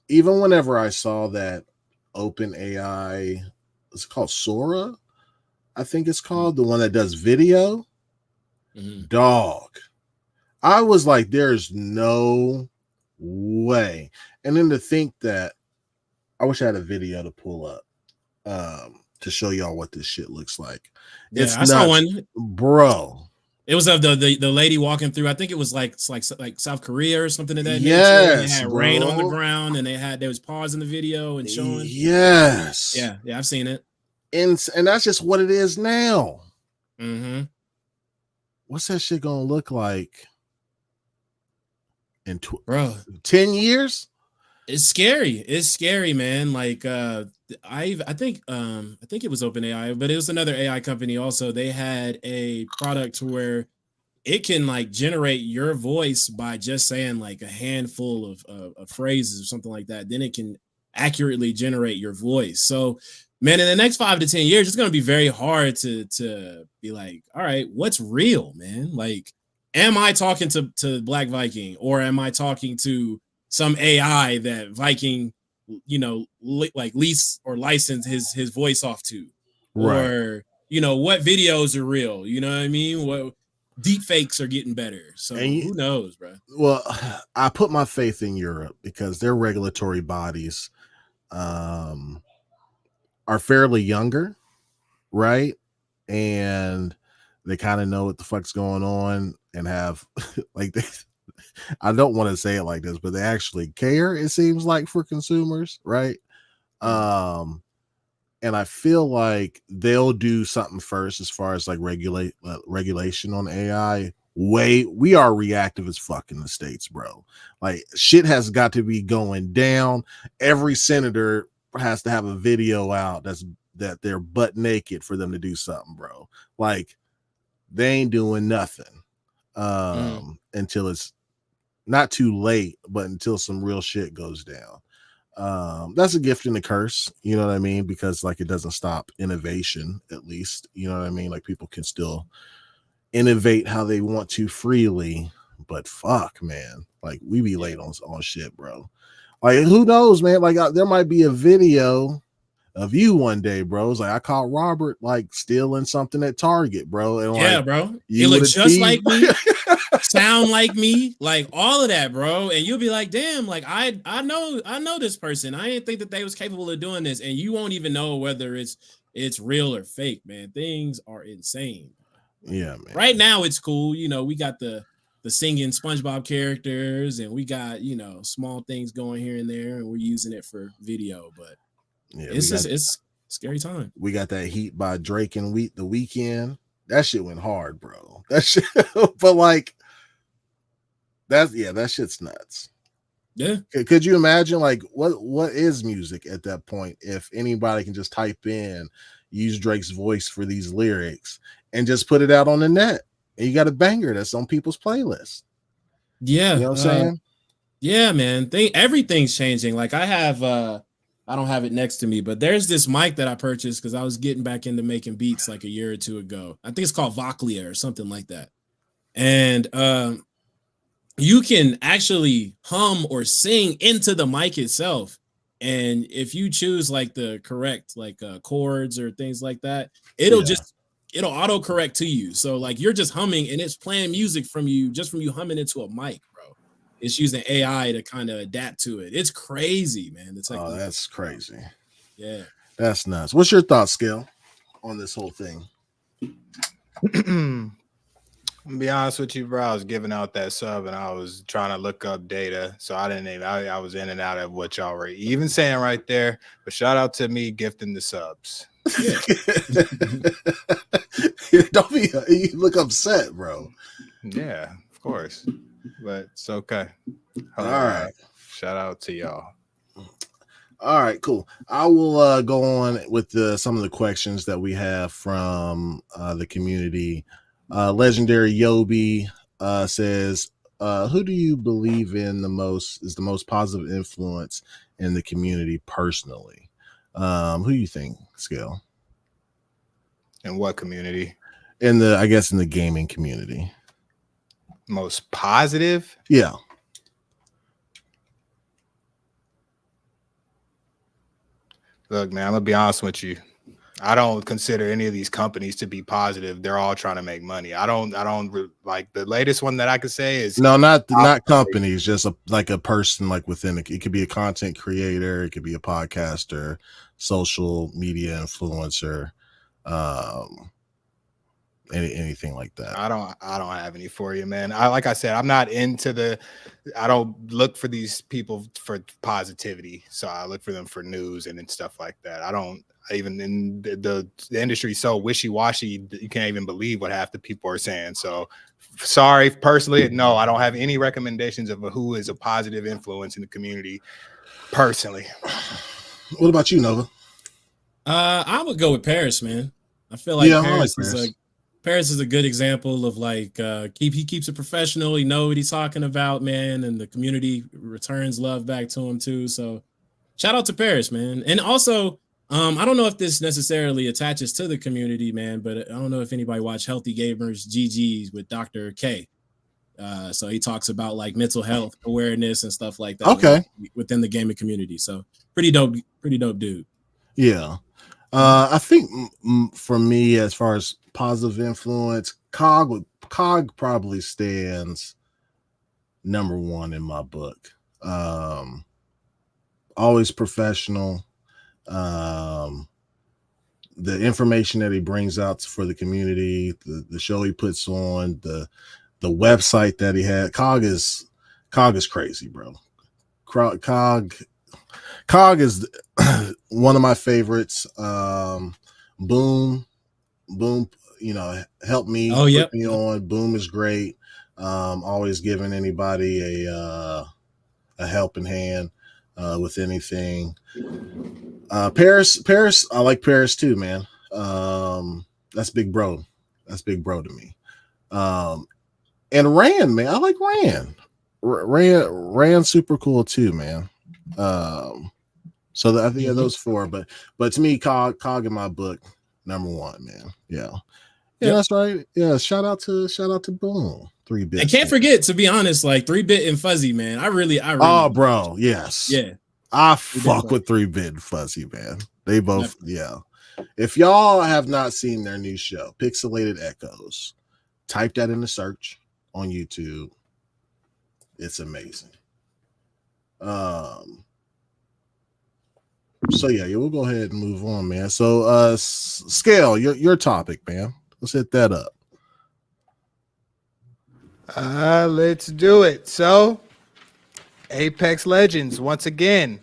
even whenever I saw that open AI, it's called Sora, I think it's called, the one that does video. Dog, I was like, there's no way. And then to think that, I wish I had a video to pull up to show y'all what this shit looks like.
Yeah,
It's
I saw one,
bro.
It was of the lady walking through. I think it was like South Korea or something of that nature.
Yes,
and they had rain on the ground, and there was pause in the video and showing.
Yes.
Yeah, I've seen it.
And that's just what it is now. What's that shit gonna look like in 10 years?
It's scary, man. Like I think it was OpenAI, but it was another AI company also. They had a product where it can like generate your voice by just saying like a handful of phrases or something like that. Then it can accurately generate your voice. So man, in the next 5 to 10 years, it's going to be very hard to be like, all right, what's real, man? Like, am I talking to Black Viking, or am I talking to some AI that Viking, you know, like lease or license his voice off to? Right. Or, you know, what videos are real? You know what I mean? What deep fakes are getting better. So who knows, bro?
Well, I put my faith in Europe because their regulatory bodies are fairly younger, right? And they kind of know what the fuck's going on and have like I don't want to say it like this, but they actually care, it seems like, for consumers, right? And I feel like they'll do something first as far as like regulation on AI. We are reactive as fuck in the States, bro. Like shit has got to be going down. Every senator has to have a video out that they're butt naked for them to do something, bro. Like they ain't doing nothing until it's not too late, but until some real shit goes down. That's a gift and a curse, you know what I mean? Because like it doesn't stop innovation, at least, you know what I mean? Like people can still innovate how they want to freely, but fuck, man, like we be late on shit, bro. Like who knows, man? Like there might be a video of you one day, bro. It's like I caught Robert like stealing something at Target, bro. And
Yeah,
like,
bro.
you
It looks just
thief.
like me, sound like me, like all of that, bro. And you'll be like, damn, like I know this person. I didn't think that they was capable of doing this, and you won't even know whether it's real or fake, man. Things are insane.
Yeah, man.
Right now it's cool. You know, we got the singing SpongeBob characters, and we got, you know, small things going here and there, and we're using it for video, but
yeah,
it's scary time.
We got that Heat by Drake and The Weeknd. That shit went hard, bro. That shit, but like that shit's nuts.
Yeah.
Could you imagine like what is music at that point if anybody can just type in, use Drake's voice for these lyrics and just put it out on the net, and you got a banger that's on people's playlists?
Yeah.
You know what I'm saying?
Yeah, man. Everything's changing. Like I don't have it next to me, but there's this mic that I purchased because I was getting back into making beats like a year or two ago. I think it's called BLAQQ or something like that. And you can actually hum or sing into the mic itself. And if you choose like the correct like chords or things like that, it'll auto correct to you. So like you're just humming and it's playing music from you humming into a mic, bro. It's using AI to kind of adapt to it. It's crazy, man.
Oh, that's crazy.
Yeah.
That's nuts. What's your thoughts, Skill, on this whole thing?
To be honest with you, bro, I was giving out that sub and I was trying to look up data. So I didn't even, I was in and out of what y'all were even saying right there. But shout out to me gifting the subs.
Yeah. Don't be, you look upset, bro.
Yeah, of course. But it's okay.
All right.
Shout out to y'all.
All right, cool. I will go on with some of the questions that we have from the community. Legendary Yobi says, who do you believe in is the most positive influence in the community personally? Who do you think, Scale?
In what community?
In the gaming community.
Most positive?
Yeah.
Look, man, I'm gonna be honest with you. I don't consider any of these companies to be positive. They're all trying to make money. I don't like the latest one that I could say is
no, not companies, just like a person, like within it. It could be a content creator, it could be a podcaster, social media influencer, anything like that.
I don't have any for you, man. Like I said, I'm not into I don't look for these people for positivity. So I look for them for news and stuff like that. I don't even in the industry so wishy-washy, you can't even believe what half the people are saying. So sorry, personally, no, I don't have any recommendations of who is a positive influence in the community personally.
What about you, Nova?
I would go with Paris, man. I feel like Paris is a good example of like he keeps it professional. He knows what he's talking about, man, and the community returns love back to him too. So shout out to Paris, man. And also, I don't know if this necessarily attaches to the community, man, but I don't know if anybody watched Healthy Gamers GGs with Dr. K. So he talks about like mental health awareness and stuff like that.
Okay.
Within the gaming community. So pretty dope dude.
Yeah. I think for me, as far as positive influence, COG probably stands number one in my book. Always professional. The information that he brings out for the community, the show he puts on, the website that he had. COG is crazy, bro. COG is one of my favorites. Boom, you know, helped me. Put me on. Boom is great. Always giving anybody a helping hand with anything. Paris, I like Paris too, man. That's big bro. That's big bro to me. And Rand, man, I like Rand. Rand super cool too, man. So I think those 4, but to me, Cog in my book, number 1, man. Yeah, that's right. Yeah, shout out to Boom 3-bit.
I can't forget, to be honest, like 3-bit and Fuzzy, man. I really.
Oh, bro, yes,
yeah.
I fuck with 3-bit and Fuzzy, man. They both, If y'all have not seen their new show, Pixelated Echoes, type that in the search on YouTube. It's amazing. So we'll go ahead and move on, man. So Scale, your topic, man. Let's hit that up.
Let's do it. So Apex Legends, once again.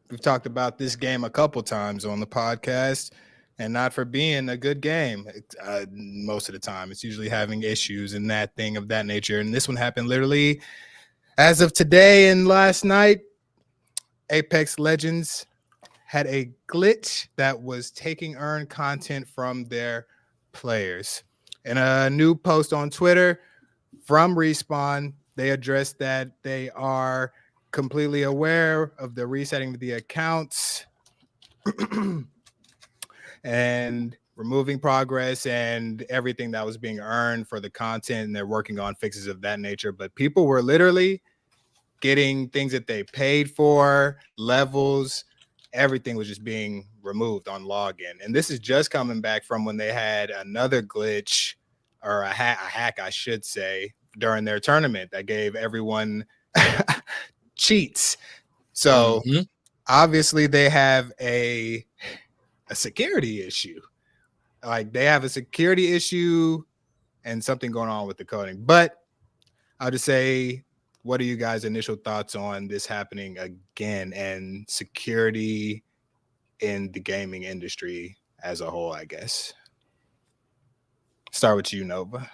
We've talked about this game a couple times on the podcast, and not for being a good game. Most of the time, it's usually having issues and that thing of that nature. And this one happened literally as of today and last night. Apex Legends had a glitch that was taking earned content from their players. In a new post on Twitter from Respawn, they addressed that they are completely aware of the resetting of the accounts and removing progress and everything that was being earned for the content, and they're working on fixes of that nature. But people were literally getting things that they paid for, levels, everything was just being removed on login. And this is just coming back from when they had another glitch, or a hack, I should say, during their tournament that gave everyone cheats. So obviously they have a security issue. Like, they have a security issue and something going on with the coding. But I'll just say, what are you guys' initial thoughts on this happening again, and security in the gaming industry as a whole, I guess? Start with you, Nova.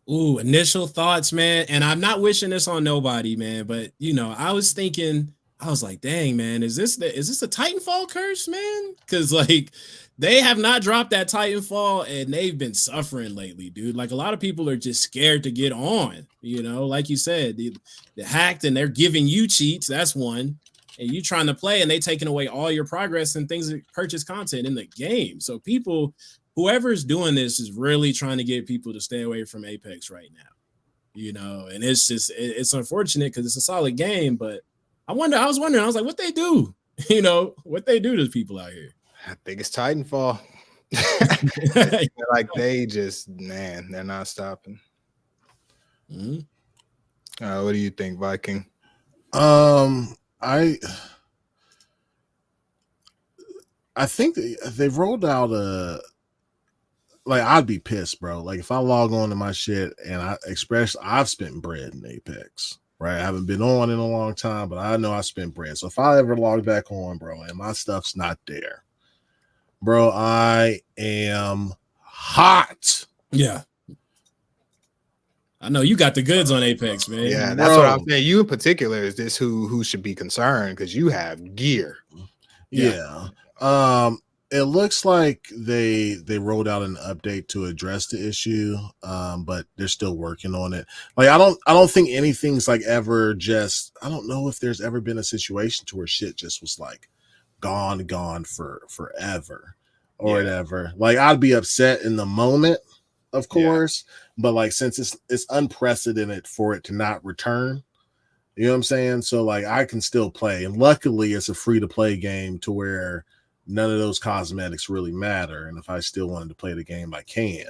Ooh, initial thoughts, man. And I'm not wishing this on nobody, man. But I was thinking, I was like, dang, man, is this a Titanfall curse, man? Because like, they have not dropped that Titanfall, and they've been suffering lately, dude. Like, a lot of people are just scared to get on. Like you said, they hacked and they're giving you cheats. That's one. And you trying to play, and they taking away all your progress and things that purchase content in the game. So people, whoever's doing this is really trying to get people to stay away from Apex right now. And it's unfortunate because it's a solid game, but I was like, what they do? What they do to people out here.
I think it's Titanfall. Like, they just, man, they're not stopping. What do you think, Viking?
I think they've rolled out I'd be pissed, bro. Like, if I log on to my shit and I've spent bread in Apex, right? I haven't been on in a long time, but I know I spent bread. So if I ever log back on, bro, and my stuff's not there, bro, I am hot.
Yeah. I know you got the goods on Apex, man.
Yeah, that's what I'm saying. You in particular is this who should be concerned, because you have gear.
Yeah. It looks like they rolled out an update to address the issue, but they're still working on it. Like, I don't think anything's like ever just, I don't know if there's ever been a situation to where shit just was like gone for forever or whatever. Like, I'd be upset in the moment, of course, but like, since it's unprecedented for it to not return, you know what I'm saying? So like, I can still play, and luckily it's a free to play game to where none of those cosmetics really matter. And if I still wanted to play the game, I can.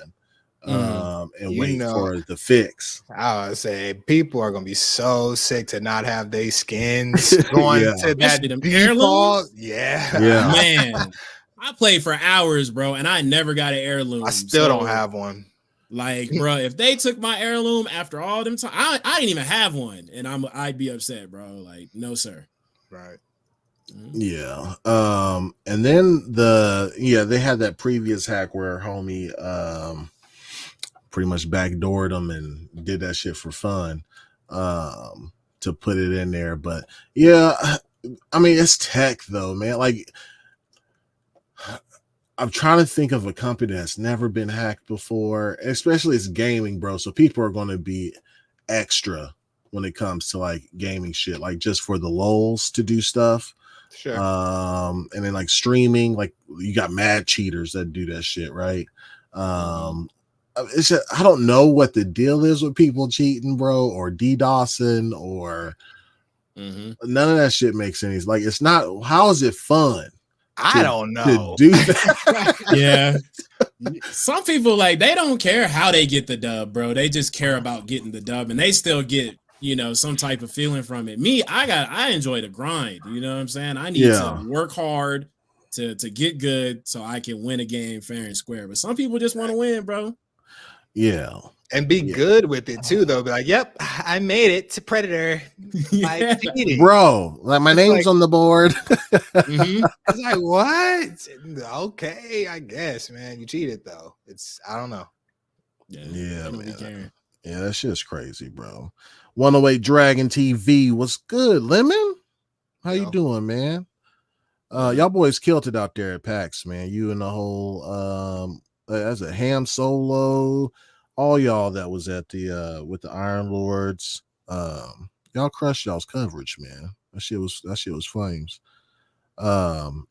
And wait for the fix.
I would say people are gonna be so sick to not have their skins going to that default. Yeah,
man. I played for hours, bro, and I never got an heirloom.
I still don't have one.
Like, bro, if they took my heirloom after all them time, I didn't even have one, and I'd be upset, bro. Like, no, sir.
Right.
Yeah. And then they had that previous hack where homie pretty much backdoored them and did that shit for fun to put it in there. But yeah, I mean, it's tech though, man. Like, I'm trying to think of a company that's never been hacked before, especially it's gaming, bro. So people are going to be extra when it comes to like gaming shit, like just for the lulz to do stuff.
Sure.
And then like streaming, like you got mad cheaters that do that shit, right? It's just, I don't know what the deal is with people cheating, bro, or DDoSing, or none of that shit makes any. Like, it's not. How is it fun?
I don't know.
To do that.
Yeah. Some people, like, they don't care how they get the dub, bro. They just care about getting the dub, and they still get, some type of feeling from it. Me, I enjoy the grind. You know what I'm saying? I need to work hard to get good so I can win a game fair and square. But some people just want to win, bro.
Yeah.
And be good with it too, though. Be like, yep, I made it to Predator.
Bro, like my name's on the board.
It's like, what? Okay, I guess, man. You cheated though. I don't know.
Yeah, man. Yeah, that shit's crazy, bro. 108 Dragon TV. What's good, Lemon? How you doing, man? Y'all boys killed it out there at PAX, man. You and the whole as a Ham Solo, all y'all that was at the with the Iron Lords, y'all crushed y'all's coverage, man. That shit was flames.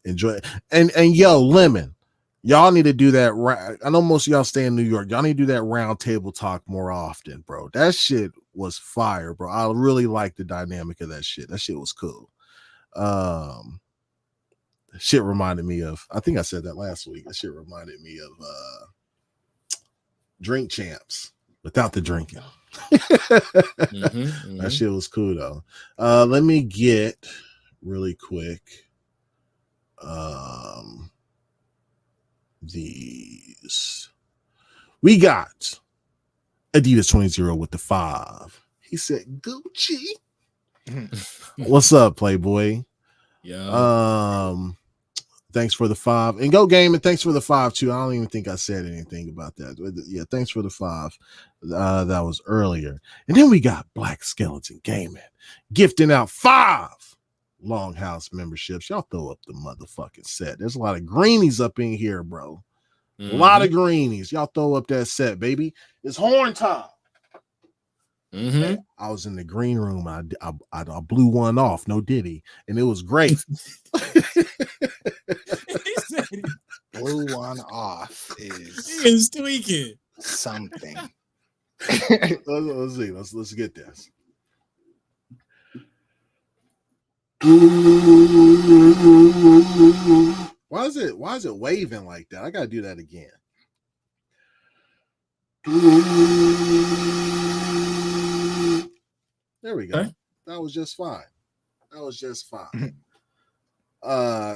Enjoy and yo, Lemon, y'all need to do that. I know most of y'all stay in New York. Y'all need to do that round table talk more often, bro. That shit was fire, bro. I really like the dynamic of that shit. That shit was cool. Shit reminded me of, I think I said that last week. That shit reminded me of Drink Champs without the drinking. That shit was cool though. Let me get really quick these. We got Adidas 20 with the 5. He said Gucci. What's up, Playboy?
Yeah.
Thanks for the 5. And Go Game, and thanks for the 5 too. I don't even think I said anything about that. Yeah, thanks for the 5. That was earlier. And then we got BLAQQ Skeleton Gaming gifting out 5 Longhouse memberships. Y'all throw up the motherfucking set. There's a lot of greenies up in here, bro. A lot of greenies. Y'all throw up that set, baby. It's horn time. Hey, I was in the green room. I blew one off, no diddy, and it was great.
Blew one off
is tweaking
something.
Let's see. Let's get this. Why is it waving like that? I gotta do that again. There we go. Okay. That was just fine.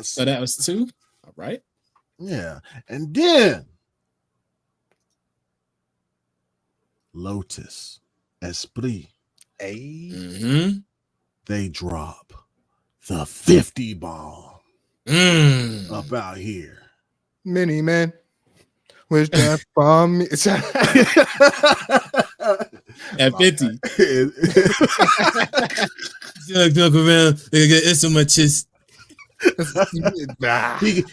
So
that was 2. All right.
Yeah. And then Lotus Esprit. They drop the 50 bomb up out here.
Mini man. Where's that from?
At 50. Look around. It's so much.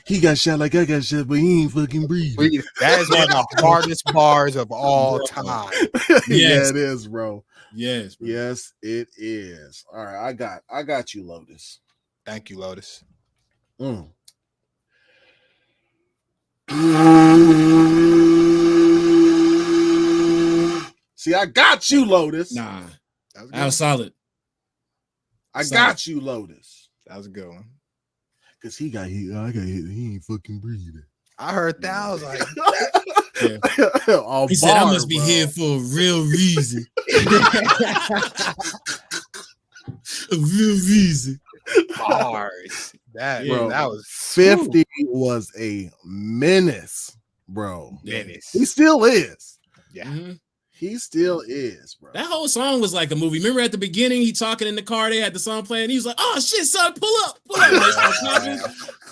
He got shot like I got shot, but he ain't fucking breathing.
That is one of the hardest bars of all time.
Yes. Yeah, it is, bro.
Yes, bro.
Yes, it is. All right, I got you, Lotus.
Thank you, Lotus.
See, I got you, Lotus.
Nah, that was solid.
I got you, Lotus.
That was a good one.
Cause he got hit. I got hit. He ain't fucking breathing.
I heard that. I was like,
he said, I must be here for a real reason. A real reason.
Bars. That was
50 was a menace, bro.
Menace.
He still is.
Yeah.
He still is, bro.
That whole song was like a movie. Remember at the beginning, he talking in the car, they had the song playing. He was like, oh shit, son, pull up.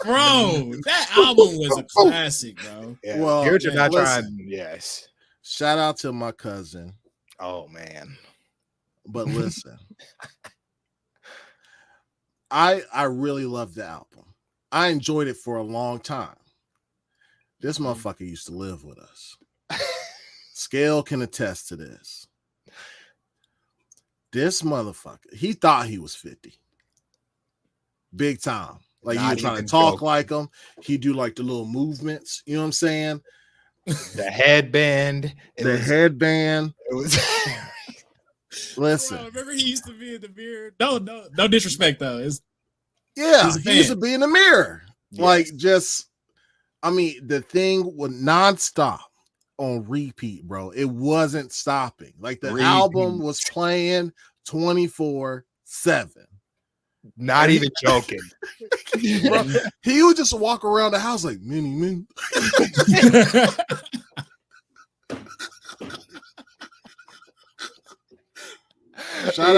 Bro, that album was a classic, bro.
Yeah. Well, you're not trying. Yes.
Shout out to my cousin.
Oh man.
But listen. I really loved the album. I enjoyed it for a long time. This motherfucker used to live with us. Scale can attest to this. This motherfucker, he thought he was 50. big time. Like
Not
you trying to
even
talk
joking.
like him. He do like the little movements. You know what I'm saying?
The headband.
Headband.
It was.
Listen.
Bro, remember he used to be in the mirror. No disrespect though.
Yeah,
He's a
he used to
fan.
be in the mirror.
Yes.
Like just, I mean, the thing was nonstop on repeat, bro. It wasn't stopping. Like the album was playing 24/7.
Not even joking.
Bro, he would just walk around the house like mini. Shout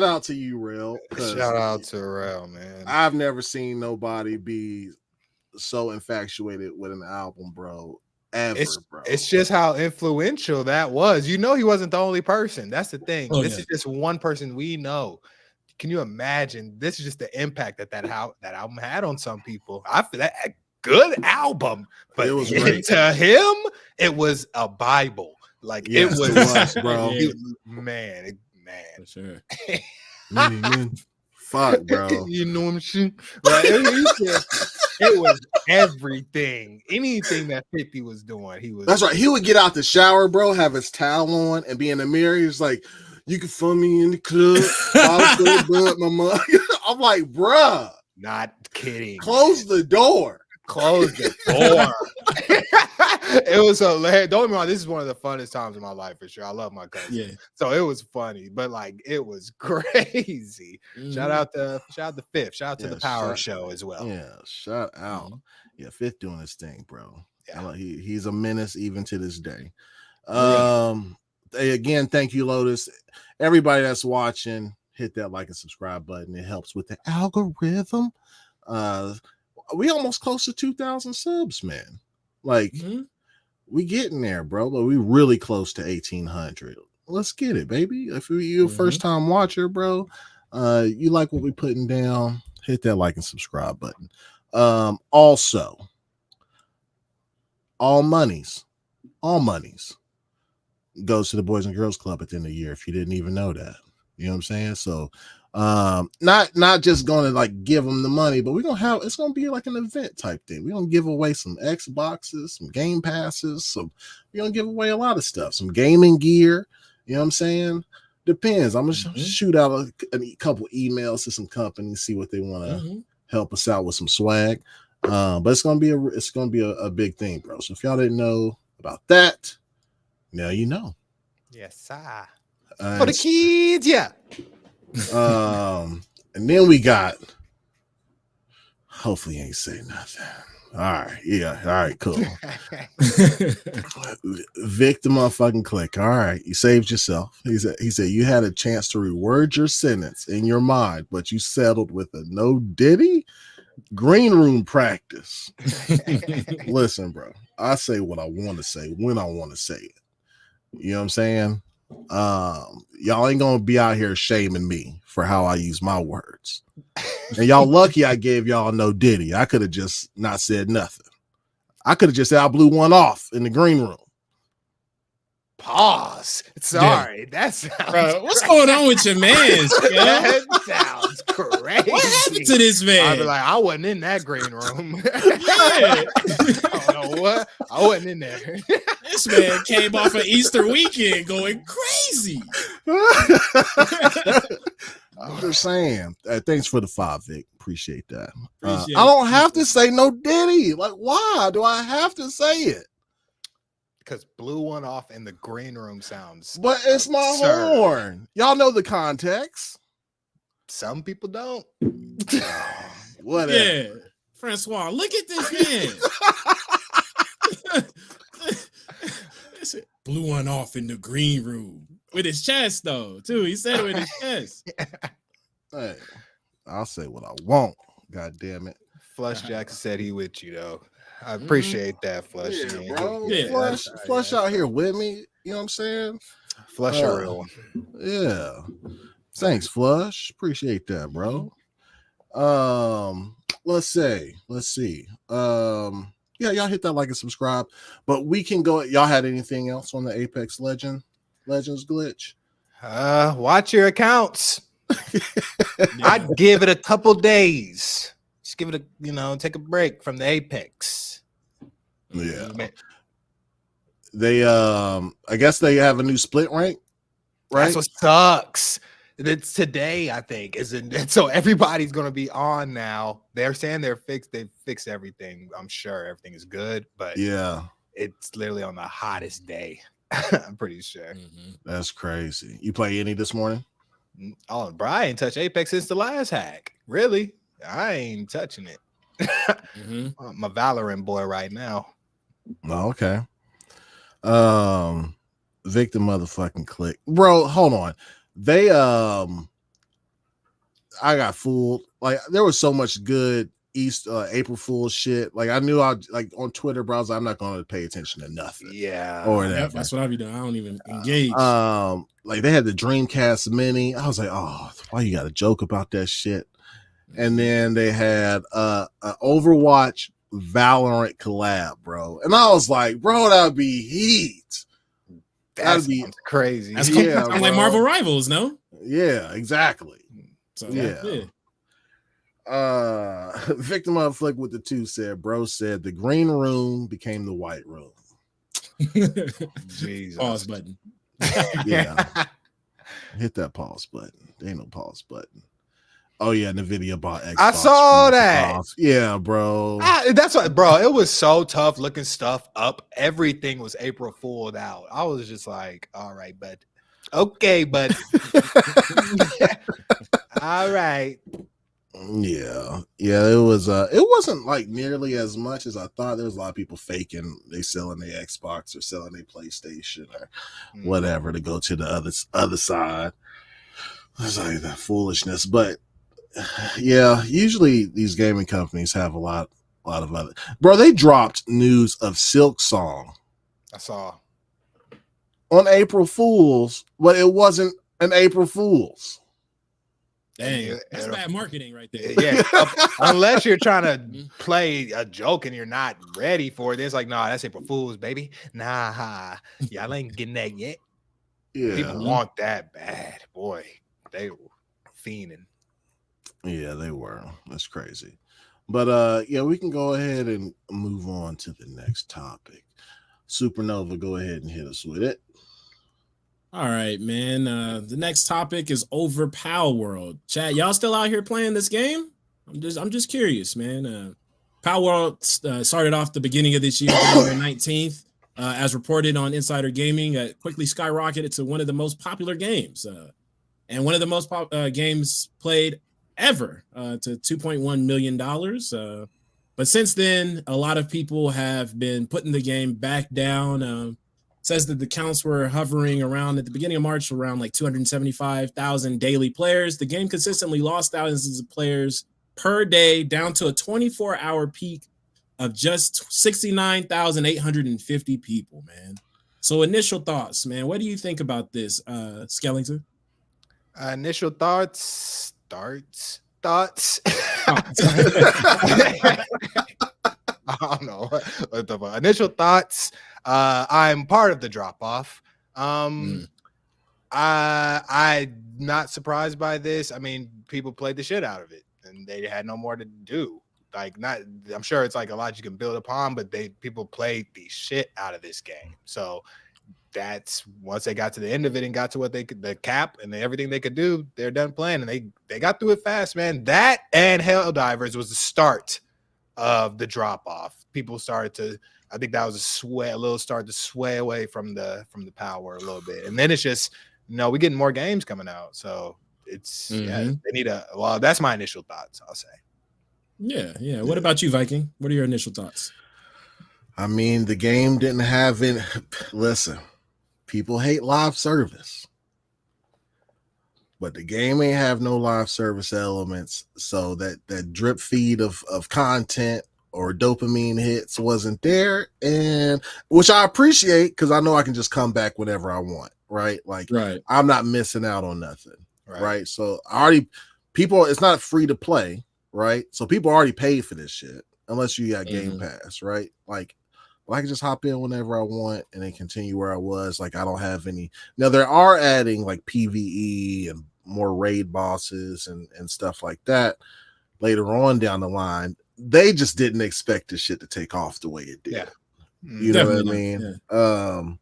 out to you, Real.
Shout out to Rel, man.
I've never seen nobody be so infatuated with an album, bro. Ever, bro.
It's just how influential that was. You know, he wasn't the only person. That's the thing. This is just one person we know. Can you imagine? This is just the impact that album had on some people. I feel that good album, but
it was great.
To him, it was a Bible. Like
yes,
it was
bro.
Man.
For sure.
Fuck, bro.
You know what I'm saying? Like, it was everything. Anything that 50 was doing, he was.
That's right. He would get out the shower, bro, have his towel on, and be in the mirror. He was like, "You can find me in the club." My mom. I'm like, bruh.
Not kidding.
Close the door.
Close the door. It was hilarious. Don't get me wrong, this is one of the funnest times in my life for sure. I love my cousin.
Yeah.
So it was funny, but like it was crazy. Shout out to Fifth. Shout out to the Power Show as well.
Yeah, shout out. Yeah, Fifth doing his thing, bro. Yeah. He's a menace even to this day. Again, thank you, Lotus. Everybody that's watching, hit that like and subscribe button. It helps with the algorithm. We almost close to 2,000 subs, man. Like we getting there, bro, but we really close to 1,800. Let's get it, baby. If you're a first time watcher, bro, you like what we putting down, hit that like and subscribe button. Also, all monies goes to the Boys and Girls Club at the end of the year. If you didn't even know that, you know what I'm saying? So not just going to like give them the money, but it's gonna be like an event type thing. We're gonna give away some Xboxes, some game passes, we're gonna give away a lot of stuff, some gaming gear. You know what I'm saying? Depends. I'm gonna shoot out a couple emails to some companies, see what they want to help us out with some swag. But it's gonna be a big thing, bro. So if y'all didn't know about that, now you know.
Yes, sir. For the kids, yeah.
And then we got, hopefully he ain't say nothing. All right, cool. Vic the motherfucking click. All right, you saved yourself. He said you had a chance to reword your sentence in your mind, but you settled with a no diddy green room practice. Listen, bro, I say what I want to say when I want to say it. You know what I'm saying? Y'all ain't gonna be out here shaming me for how I use my words. And y'all lucky I gave y'all no diddy. I could have just not said nothing. I could have just said I blew one off in the green room.
Pause. Sorry, that sounds
bro, what's going on with your man?
That sounds crazy.
What happened to this man?
I'd be like, I wasn't in that green room. I don't know what. I wasn't in there.
This man came off an Easter weekend going crazy.
I'm just saying. Thanks for the 5, Vic. Appreciate that. I don't have to say no diddy. Like, why do I have to say it?
Because blew one off in the green room sounds.
But it's my horn. Y'all know the context.
Some people don't.
Whatever.
Yeah. Francois, look at this man. Blew one off in the green room. With his chest, though, too. He said it with his chest.
Hey, I'll say what I want. God damn it.
Flush Jackson said he with you, though. I appreciate that, Flush.
Yeah, bro.
Yeah.
Flush out here with me. You know what I'm saying?
Flush a real one.
Yeah. Thanks, Flush. Appreciate that, bro. Let's see. Yeah, y'all hit that like and subscribe. But we can go. Y'all had anything else on the Apex Legends glitch?
Watch your accounts. I'd give it a couple days. Just give it take a break from the Apex.
Yeah. They I guess they have a new split rank, right?
That's what sucks. It's today, I think, isn't it? So everybody's gonna be on now. They're saying they've fixed everything. I'm sure everything is good, but
yeah,
it's literally on the hottest day. I'm pretty sure.
That's crazy. You play any this morning?
Oh, bro, I ain't touched Apex since the last hack. Really? I ain't touching it. I'm a Valorant boy right now.
Oh, okay. Victim motherfucking click. Bro, hold on. They I got fooled. Like there was so much good April Fool's shit. Like I knew I like on Twitter browser, I'm not gonna pay attention to nothing.
Yeah.
Or whatever.
That's what I be doing. I don't even engage.
Like they had the Dreamcast Mini. I was like, oh, why you gotta joke about that shit? And then they had a Overwatch Valorant collab, bro. And I was like, bro, that'd be heat.
That'd be crazy.
That's like Marvel Rivals, no?
Yeah, exactly.
So
yeah. Victim of Flick with the 2 said, bro said the green room became the white room.
Jesus.
Pause button.
Yeah. Hit that pause button. There ain't no pause button. Oh yeah, and the video about Xbox.
I saw that.
Off. Yeah, bro.
That's what, bro. It was so tough looking stuff up. Everything was April Fooled out. I was just like, all right, bud. Okay, bud. All right.
Yeah. It wasn't like nearly as much as I thought. There was a lot of people faking they selling their Xbox or selling their PlayStation or whatever to go to the other side. It's like that foolishness, but yeah, usually these gaming companies have a lot of other. Bro, they dropped news of Silk Song.
I saw
on April Fools, but it wasn't an April Fools.
Dang, that's bad marketing right there.
Yeah, unless you're trying to play a joke and you're not ready for it, it's like, nah, that's April Fools, baby. Nah, y'all ain't getting that yet.
Yeah,
people want that bad, boy. They were fiending.
Yeah, they were. That's crazy. But yeah, we can go ahead and move on to the next topic. Supernova, go ahead and hit us with it.
All right, man. The next topic is over Palworld. Chat, y'all still out here playing this game? I'm just curious, man. Palworld started off the beginning of this year, January 19th, as reported on Insider Gaming. Quickly skyrocketed to one of the most popular games, and one of the most games played ever, to $2.1 million. But since then, a lot of people have been putting the game back down. Says that the counts were hovering around at the beginning of March around like 275,000 daily players. The game consistently lost thousands of players per day, down to a 24-hour peak of just 69,850 people, man. So initial thoughts, man. What do you think about this, Skellington?
Initial thoughts. I don't know what the initial thoughts. I'm part of the drop off. I'm not surprised by this. I mean, people played the shit out of it and they had no more to do. I'm sure it's like a lot you can build upon, but people played the shit out of this game. So that's once they got to the end of it and got to what they could, the cap and everything they could do, they're done playing, and they got through it fast, man. That and Helldivers was the start of the drop off. People started to, I think that was a little start to sway away from the power a little bit, and then it's just we're getting more games coming out, so it's they need that's my initial thoughts, I'll say.
Yeah. What about you, Viking? What are your initial thoughts?
I mean, the game didn't have any. Listen, people hate live service, but the game ain't have no live service elements. So that drip feed of content or dopamine hits wasn't there, and which I appreciate because I know I can just come back whenever I want, right? Like, I'm not missing out on nothing, right? So it's not free to play, right? So people already paid for this shit unless you got Game Pass, right? Like, I can just hop in whenever I want and then continue where I was. Like, I don't have any. Now, they are adding like PvE and more raid bosses and stuff like that later on down the line. They just didn't expect this shit to take off the way it did.
Yeah.
You know what I
Definitely
mean?
not,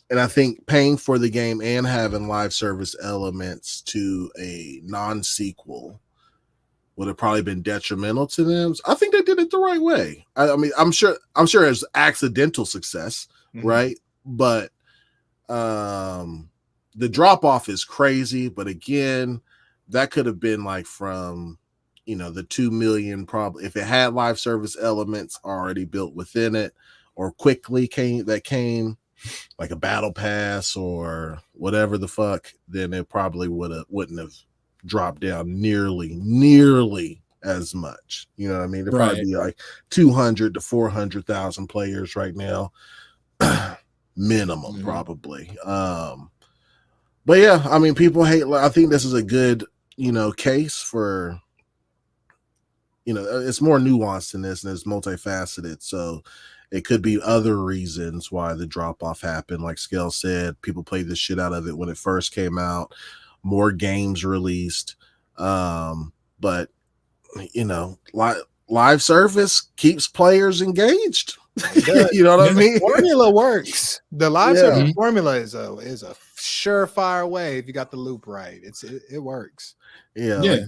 And I think paying for the game and having live service elements to a non-sequel would have probably been detrimental to them. So I think they did it the right way. I mean, I'm sure it's accidental success, right? But the drop off is crazy. But again, that could have been like from, you know, the 2 million probably if it had live service elements already built within it, or quickly came like a battle pass or whatever the fuck, then it probably wouldn't have dropped down nearly as much. You know what I mean? It'd probably be like 200 to 400,000 players right now, minimum probably. But yeah, I mean, people hate. I think this is a good, you know, case for. You know, it's more nuanced than this, and it's multifaceted. So it could be other reasons why the drop off happened. Like Skell said, people played the shit out of it when it first came out. More games released, but you know, live service keeps players engaged. You know what I mean?
The formula works. The live service formula is a surefire way if you got the loop right. It works.
Yeah. Like,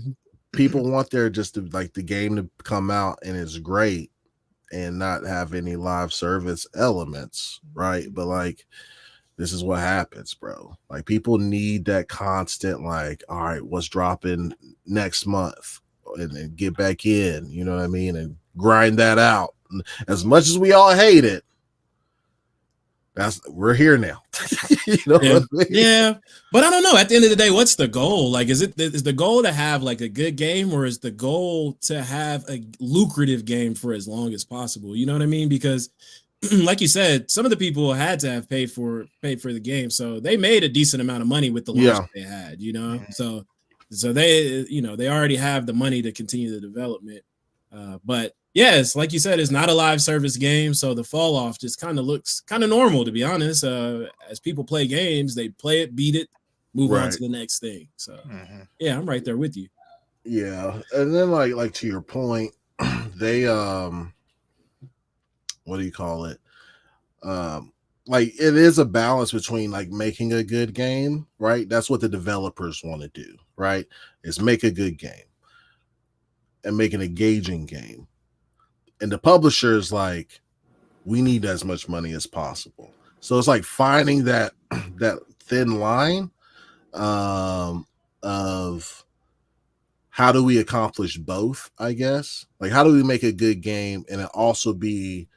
people want their just to, like the game to come out and it's great and not have any live service elements, right? But like, this is what happens, bro. Like, people need that constant, like, all right, what's dropping next month, and then get back in, you know what I mean, and grind that out. As much as we all hate it, we're here now. You know what I mean?
Yeah, but I don't know. At the end of the day, what's the goal? Like, is the goal to have like a good game, or is the goal to have a lucrative game for as long as possible? You know what I mean? Because like you said, some of the people had to have paid for the game, so they made a decent amount of money with the launch they had. You know, so they, you know, they already have the money to continue the development. But yes, like you said, it's not a live service game, so the fall off just kind of looks kind of normal, to be honest. As people play games, they play it, beat it, move on to the next thing. So yeah, I'm right there with you.
Yeah, and then like to your point, they what do you call it? Like, it is a balance between like making a good game, right? That's what the developers want to do, right? Is make a good game and make an engaging game. And the publisher is like, we need as much money as possible. So it's like finding that thin line of how do we accomplish both, I guess? Like, how do we make a good game and it also be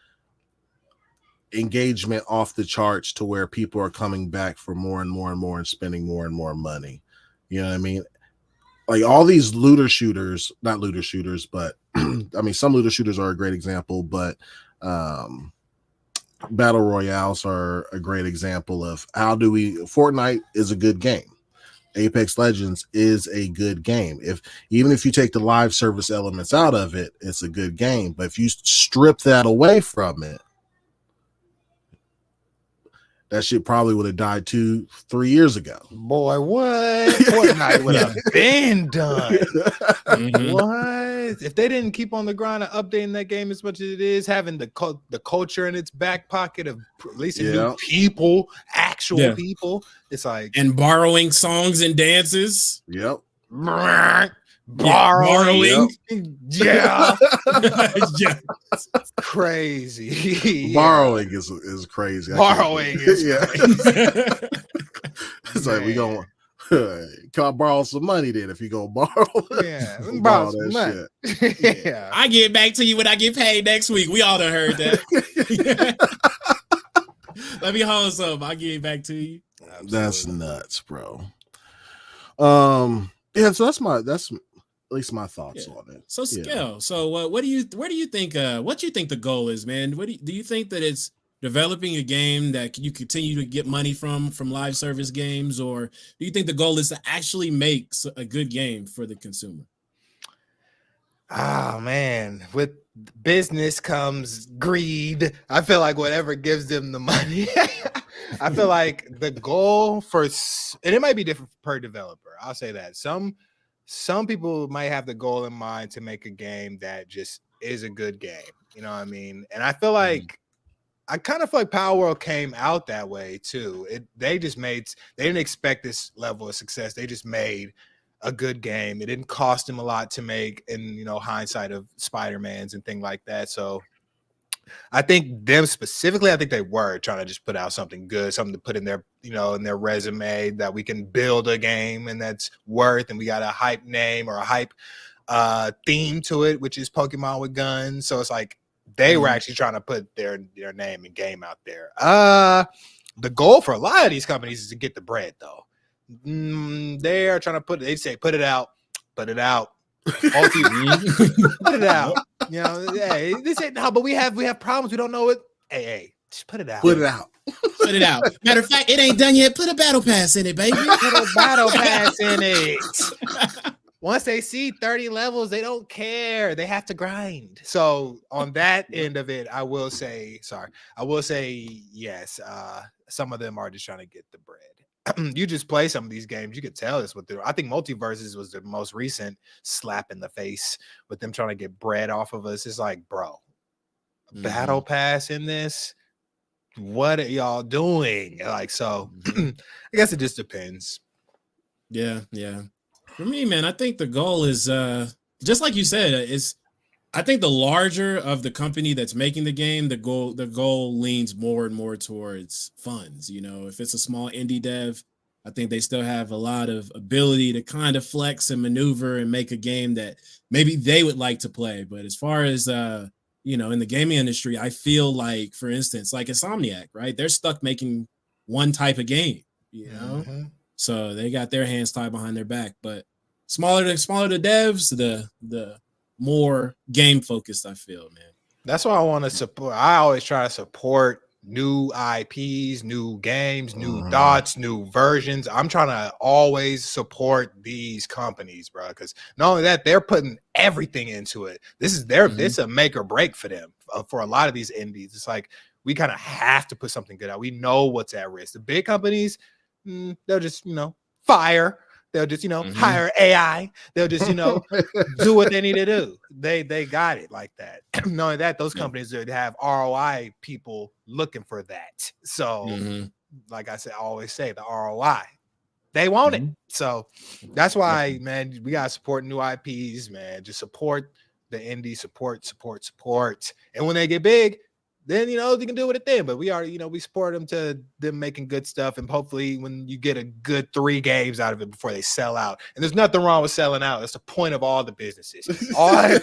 engagement off the charts to where people are coming back for more and more and more and spending more and more money? You know what I mean? Like, all these looter shooters, not looter shooters, but I mean, some looter shooters are a great example, but battle royales are a great example of Fortnite is a good game. Apex Legends is a good game. Even if you take the live service elements out of it, it's a good game. But if you strip that away from it, that shit probably would have died 2-3 years ago.
Boy, what? Fortnite would have been done. What? If they didn't keep on the grind of updating that game as much as it is, having the culture in its back pocket of releasing new people, actual people, it's like,
and borrowing songs and dances.
Yep.
Borrowing.
Yeah.
Crazy.
Borrowing is crazy.
Borrowing is crazy.
It's like, we gonna can't borrow some money then if you gonna borrow.
Yeah, borrow some money.
Shit.
Yeah.
I get back to you when I get paid next week. We all done heard that. Let me hold some. I'll get it back to you.
Absolutely. That's nuts, bro. Yeah, so that's at least my thoughts on it.
So Skell, so where do you think the goal is, man? Do you think that it's developing a game that you continue to get money from live service games, or do you think the goal is to actually make a good game for the consumer?
Oh man, with business comes greed. I feel like whatever gives them the money. I feel like the goal and it might be different per developer. I'll say that some people might have the goal in mind to make a game that just is a good game. You know what I mean? And I feel like I kind of feel like Palworld came out that way too. They didn't expect this level of success. They just made a good game. It didn't cost them a lot to make, in hindsight of Spider-Man's and things like that. So I think them specifically, I think they were trying to just put out something good, something to put in their, in their resume that we can build a game and that's worth, and we got a hype name or a hype theme to it, which is Pokemon with guns. So it's like they were actually trying to put their name and game out there. The goal for a lot of these companies is to get the bread, though. They are trying to they say, put it out. Put it out. Put it out. Hey, they say no, but we have problems. We don't know it. Hey, just put it out.
Put it out.
Put it out. Matter of fact, it ain't done yet. Put a battle pass in it, baby.
Put a battle pass in it. Once they see 30 levels, they don't care. They have to grind. So on that end of it, I will say yes. Some of them are just trying to get the bread. You just play some of these games, you could tell this what they're. I think Multiverses was the most recent slap in the face with them trying to get bread off of us. It's like, bro, battle pass in this. What are y'all doing? Like, so I guess it just depends.
Yeah. For me, man, I think the goal is just like you said, I think the larger of the company that's making the game, the goal leans more and more towards funds. If it's a small indie dev, I think they still have a lot of ability to kind of flex and maneuver and make a game that maybe they would like to play. But as far as in the gaming industry, I feel like, for instance, like Insomniac, right? They're stuck making one type of game, So they got their hands tied behind their back. But smaller the devs, the more game focused, I feel, man.
That's why I want to support. I always try to support new IPs, new games, new dots, new versions. I'm trying to always support these companies, bro, because not only that, they're putting everything into it. This is it's a make or break for them. For a lot of these indies, it's like we kind of have to put something good out. We know what's at risk. The big companies, they'll just fire. They'll just, hire AI. They'll just, do what they need to do. They got it like that. Knowing that, those companies that have ROI people looking for that. So, like I said, I always say the ROI, they want it. So that's why, man, we got to support new IPs, man. Just support the indie, support. And when they get big, then you can do with it then. But we already, we support them to them making good stuff, and hopefully when you get a good 3 games out of it before they sell out. And there's nothing wrong with selling out. That's the point of all the businesses. Okay.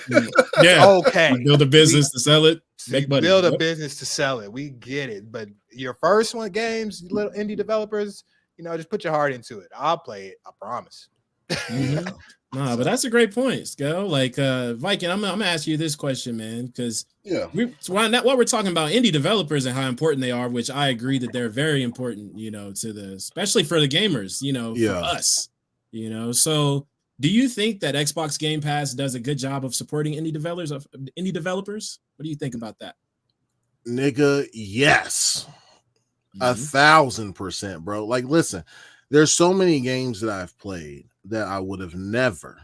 Build a business to sell it. Make money.
Build a business to sell it. We get it. But your first one games, little indie developers, just put your heart into it. I'll play it. I promise.
Nah, but that's a great point, Skell. Like Viking, I'm gonna ask you this question, man, because while we're talking about indie developers and how important they are, which I agree that they're very important, especially for the gamers, for us, So, do you think that Xbox Game Pass does a good job of supporting indie developers? What do you think about that?
Nigga, yes, 1,000%, bro. Like, listen, there's so many games that I've played that I would have never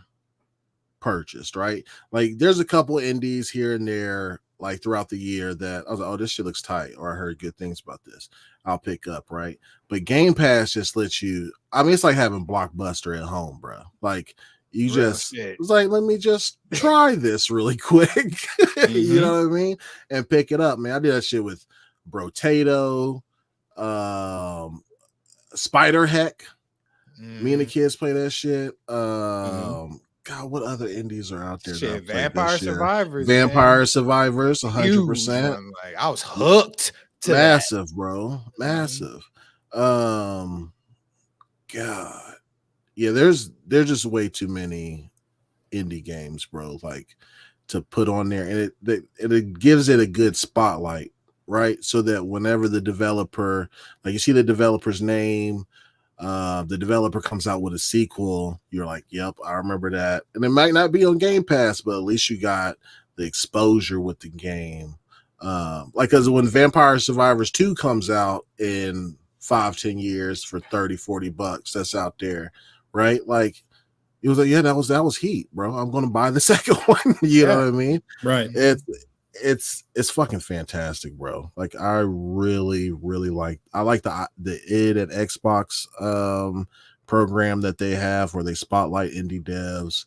purchased, right? Like, there's a couple indies here and there, like throughout the year, that I was like, oh, this shit looks tight, or I heard good things about this. I'll pick up, right? But Game Pass just lets you. I mean, it's like having Blockbuster at home, bro. Like, you it's like, let me just try this really quick. You know what I mean? And pick it up, man. I did that shit with Brotato, Spider Heck. Me and the kids play that shit. God, what other indies are out there?
Shit, Vampire Survivors.
Vampire Survivors, 100%.
Like, I was hooked to
massive,
that.
Bro. Massive. God. Yeah, there's just way too many indie games, bro, like to put on there, and it gives it a good spotlight, right? So that whenever the developer, like, you see the developer's name, the developer comes out with a sequel, you're like, yep, I remember that. And it might not be on Game Pass, but at least you got the exposure with the game. Like, because when Vampire Survivors 2 comes out in 5-10 years for $30-$40 that's out there, right? Like it was like, yeah, that was heat, bro. I'm gonna buy the second one. You know what I mean?
Right.
It's fucking fantastic, bro. Like I really like the id and Xbox program that they have where they spotlight indie devs.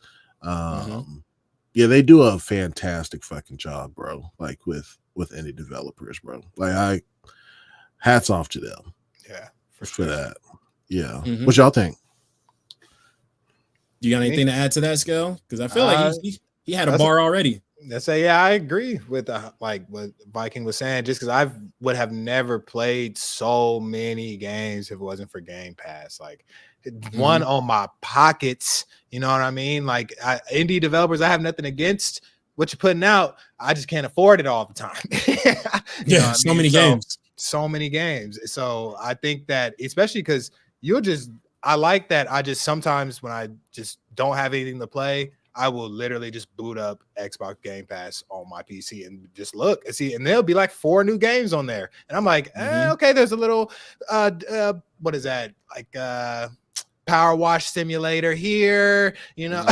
Yeah, they do a fantastic fucking job, bro. Like with indie developers, bro. Like hats off to them.
Yeah,
for that. Yeah.
Mm-hmm.
What y'all think?
You got anything to add to that, Scale? Because I feel like he had a bar already.
Let's say, yeah, I agree with like what Viking was saying. Just because I would have never played so many games if it wasn't for Game Pass. Like one on my pockets, you know what I mean? Like indie developers, I have nothing against what you're putting out. I just can't afford it all the time.
Yeah, so many games.
So many games. So I think that, especially because I like that. I just sometimes when I just don't have anything to play, I will literally just boot up Xbox Game Pass on my PC and just look and see, and there'll be like 4 new games on there, and I'm like, okay, there's a little what is that, like Power Wash Simulator here, you know.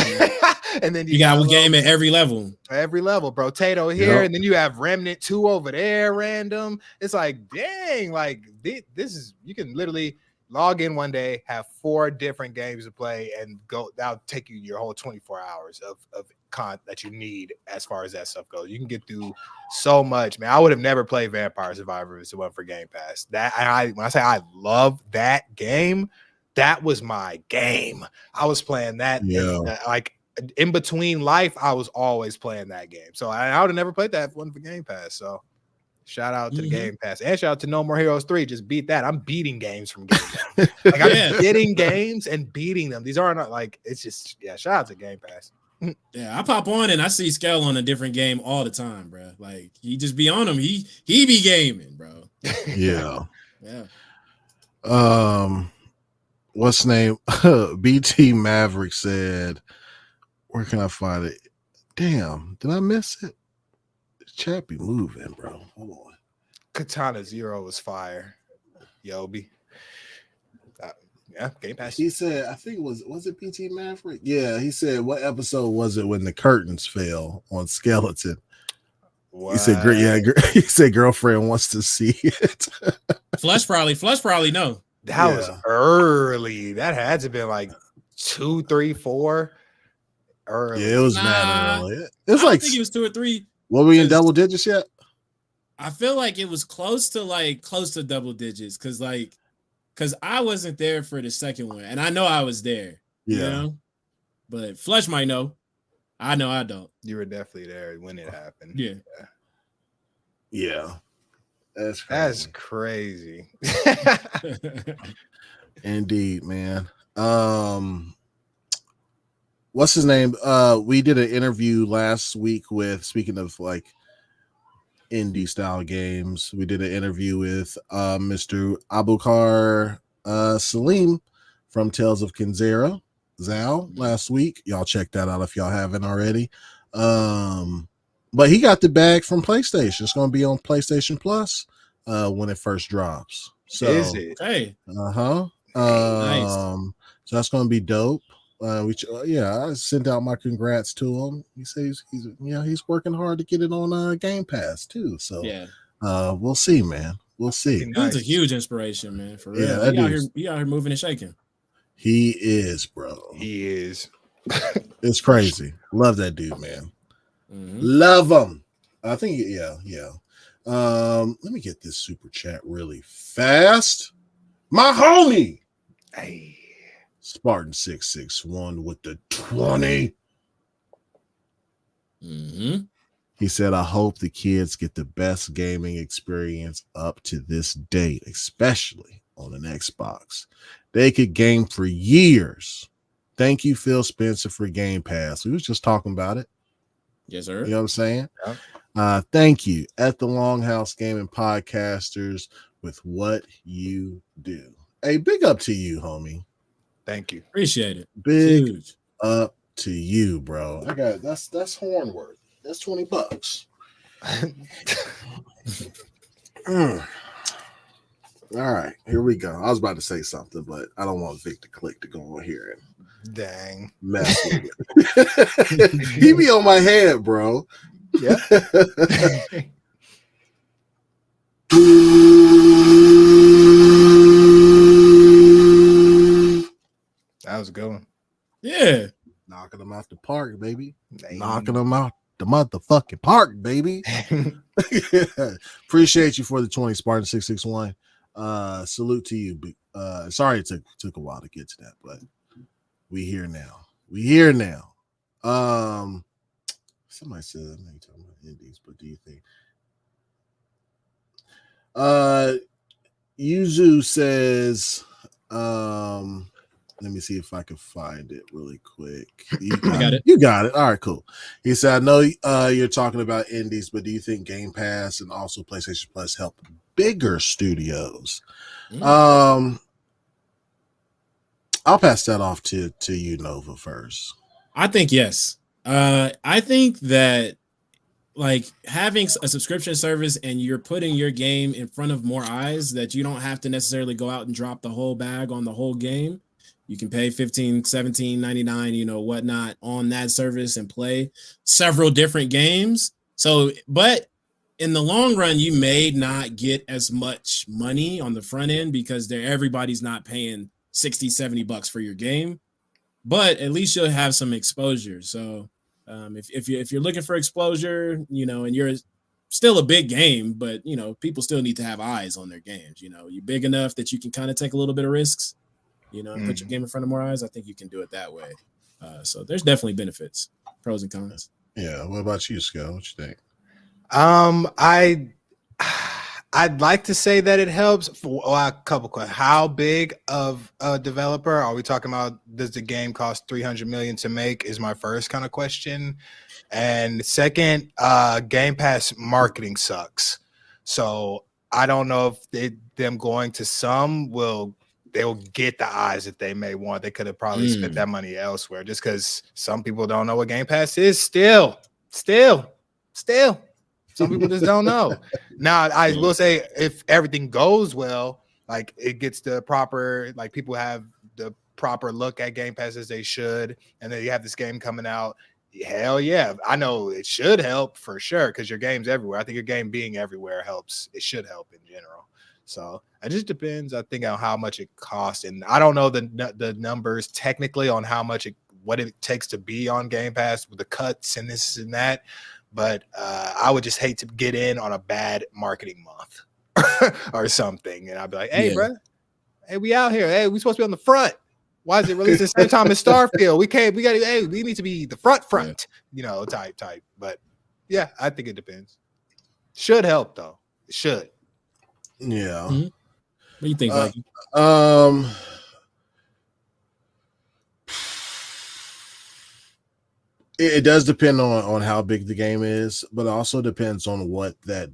And then you got
a game at every level,
bro. Tato here, and then you have Remnant 2 over there, random. It's like, dang, like this is, you can literally log in one day, have 4 different games to play, and go. That'll take you your whole 24 hours of content that you need as far as that stuff goes. You can get through so much, man. I would have never played Vampire Survivor if it wasn't for Game Pass. When I say I love that game, that was my game. I was playing that, like in between life, I was always playing that game. So I would have never played that if it wasn't for Game Pass. So shout out to the Game Pass, and shout out to No More Heroes 3. Just beat that. I'm beating games from Game Pass. Like I'm getting games and beating them. These are not like, it's just, shout out to Game Pass.
Yeah, I pop on and I see Skell on a different game all the time, bro. Like he just be on him. He be gaming, bro.
Yeah.
Yeah.
What's name? BT Maverick said, where can I find it? Damn, did I miss it? Chat be moving, bro. Hold on.
Katana Zero was fire. Yobi. Yeah, Game Pass.
He said, I think was it PT Maverick? Yeah, he said, what episode was it when the curtains fell on Skeleton? What? He said, he said girlfriend wants to see it.
Flush probably no.
That was early. That had to have been like 2, 3, 4. Early.
Yeah, it was mad early. It was like,
I think it was 2 or 3.
Were we in double digits yet?
I feel like it was close to double digits because I wasn't there for the second one, and I know I was there.
Yeah.
You know? But Flush might know. I know I don't.
You were definitely there when it happened.
Yeah.
Yeah.
That's crazy.
Indeed, man. What's his name? We did an interview last week with, speaking of like indie style games, we did an interview with Mr. Abukar Salim from Tales of Kenzera Zal last week. Y'all check that out if y'all haven't already. But he got the bag from PlayStation. It's going to be on PlayStation Plus when it first drops. So
is it?
Hey.
Nice. So that's going to be dope. I sent out my congrats to him. He says he's working hard to get it on Game Pass too. So we'll see, man. We'll see.
He's a huge inspiration, man. For real.
Yeah,
he out here moving and shaking.
He is, bro.
He is.
It's crazy. Love that dude, man.
Mm-hmm.
Love him. I think, yeah. Let me get this super chat really fast. My homie.
Hey.
Spartan 661 with the 20.
Mm-hmm.
He said, I hope the kids get the best gaming experience up to this date, especially on an Xbox. They could game for years. Thank you, Phil Spencer, for Game Pass. We was just talking about it.
Yes, sir.
You know what I'm saying?
Yeah.
Thank you at the Longhouse Gaming Podcasters with what you do. Hey, big up to you, homie.
Thank you.
Appreciate it.
Big up to you, bro. I got that's Hornworth. That's $20. All right, here we go. I was about to say something, but I don't want Vic to click to go on here and
Dang.
mess with it. He be on my head, bro.
Yeah. That was a good one.
Yeah.
Knocking them out the park, baby.
Dang.
Knocking them out the motherfucking park, baby. Appreciate you for the 20, Spartan 661. Salute to you. Sorry it took a while to get to that, but we here now. Somebody said I know you're talking about indies, but do you think Yuzu says let me see if I can find it really quick. You got it. You got it. All right, cool. He said, I know you're talking about indies, but do you think Game Pass and also PlayStation Plus help bigger studios? I'll pass that off to you, Nova, first.
I think yes. I think that like having a subscription service and you're putting your game in front of more eyes, that you don't have to necessarily go out and drop the whole bag on the whole game. You can pay $15, $17, $99, whatnot on that service and play several different games. So, but in the long run, you may not get as much money on the front end because everybody's not paying $60, $70 for your game, but at least you'll have some exposure. So if you're looking for exposure, and you're still a big game, but people still need to have eyes on their games. You're big enough that you can kind of take a little bit of risks, and put your game in front of more eyes. I think you can do it that way. So there's definitely benefits, pros and cons.
Yeah. What about you, Scott? What you think?
I'd like to say that it helps. For a couple questions. How big of a developer are we talking about? Does the game cost $300 million to make? Is my first kind of question. And second, Game Pass marketing sucks. So I don't know if them going to some they'll get the eyes that they may want. They could have probably spent that money elsewhere, just because some people don't know what Game Pass is. Still. Some people just don't know. Now, I will say, if everything goes well, like it gets the proper, like people have the proper look at Game Pass as they should, and then you have this game coming out, hell yeah. I know it should help for sure, because your game's everywhere. I think your game being everywhere helps. It should help in general. So it just depends, I think, on how much it costs. And I don't know the numbers technically on how much what it takes to be on Game Pass with the cuts and this and that. But I would just hate to get in on a bad marketing month or something. And I'd be like, hey, bro, hey, we out here. Hey, we supposed to be on the front. Why is it released at the same time as Starfield? We need to be the front, type. But yeah, I think it depends. Should help, though. It should.
Yeah.
Mm-hmm. What do you think, Viking?
It does depend on how big the game is, but also depends on what that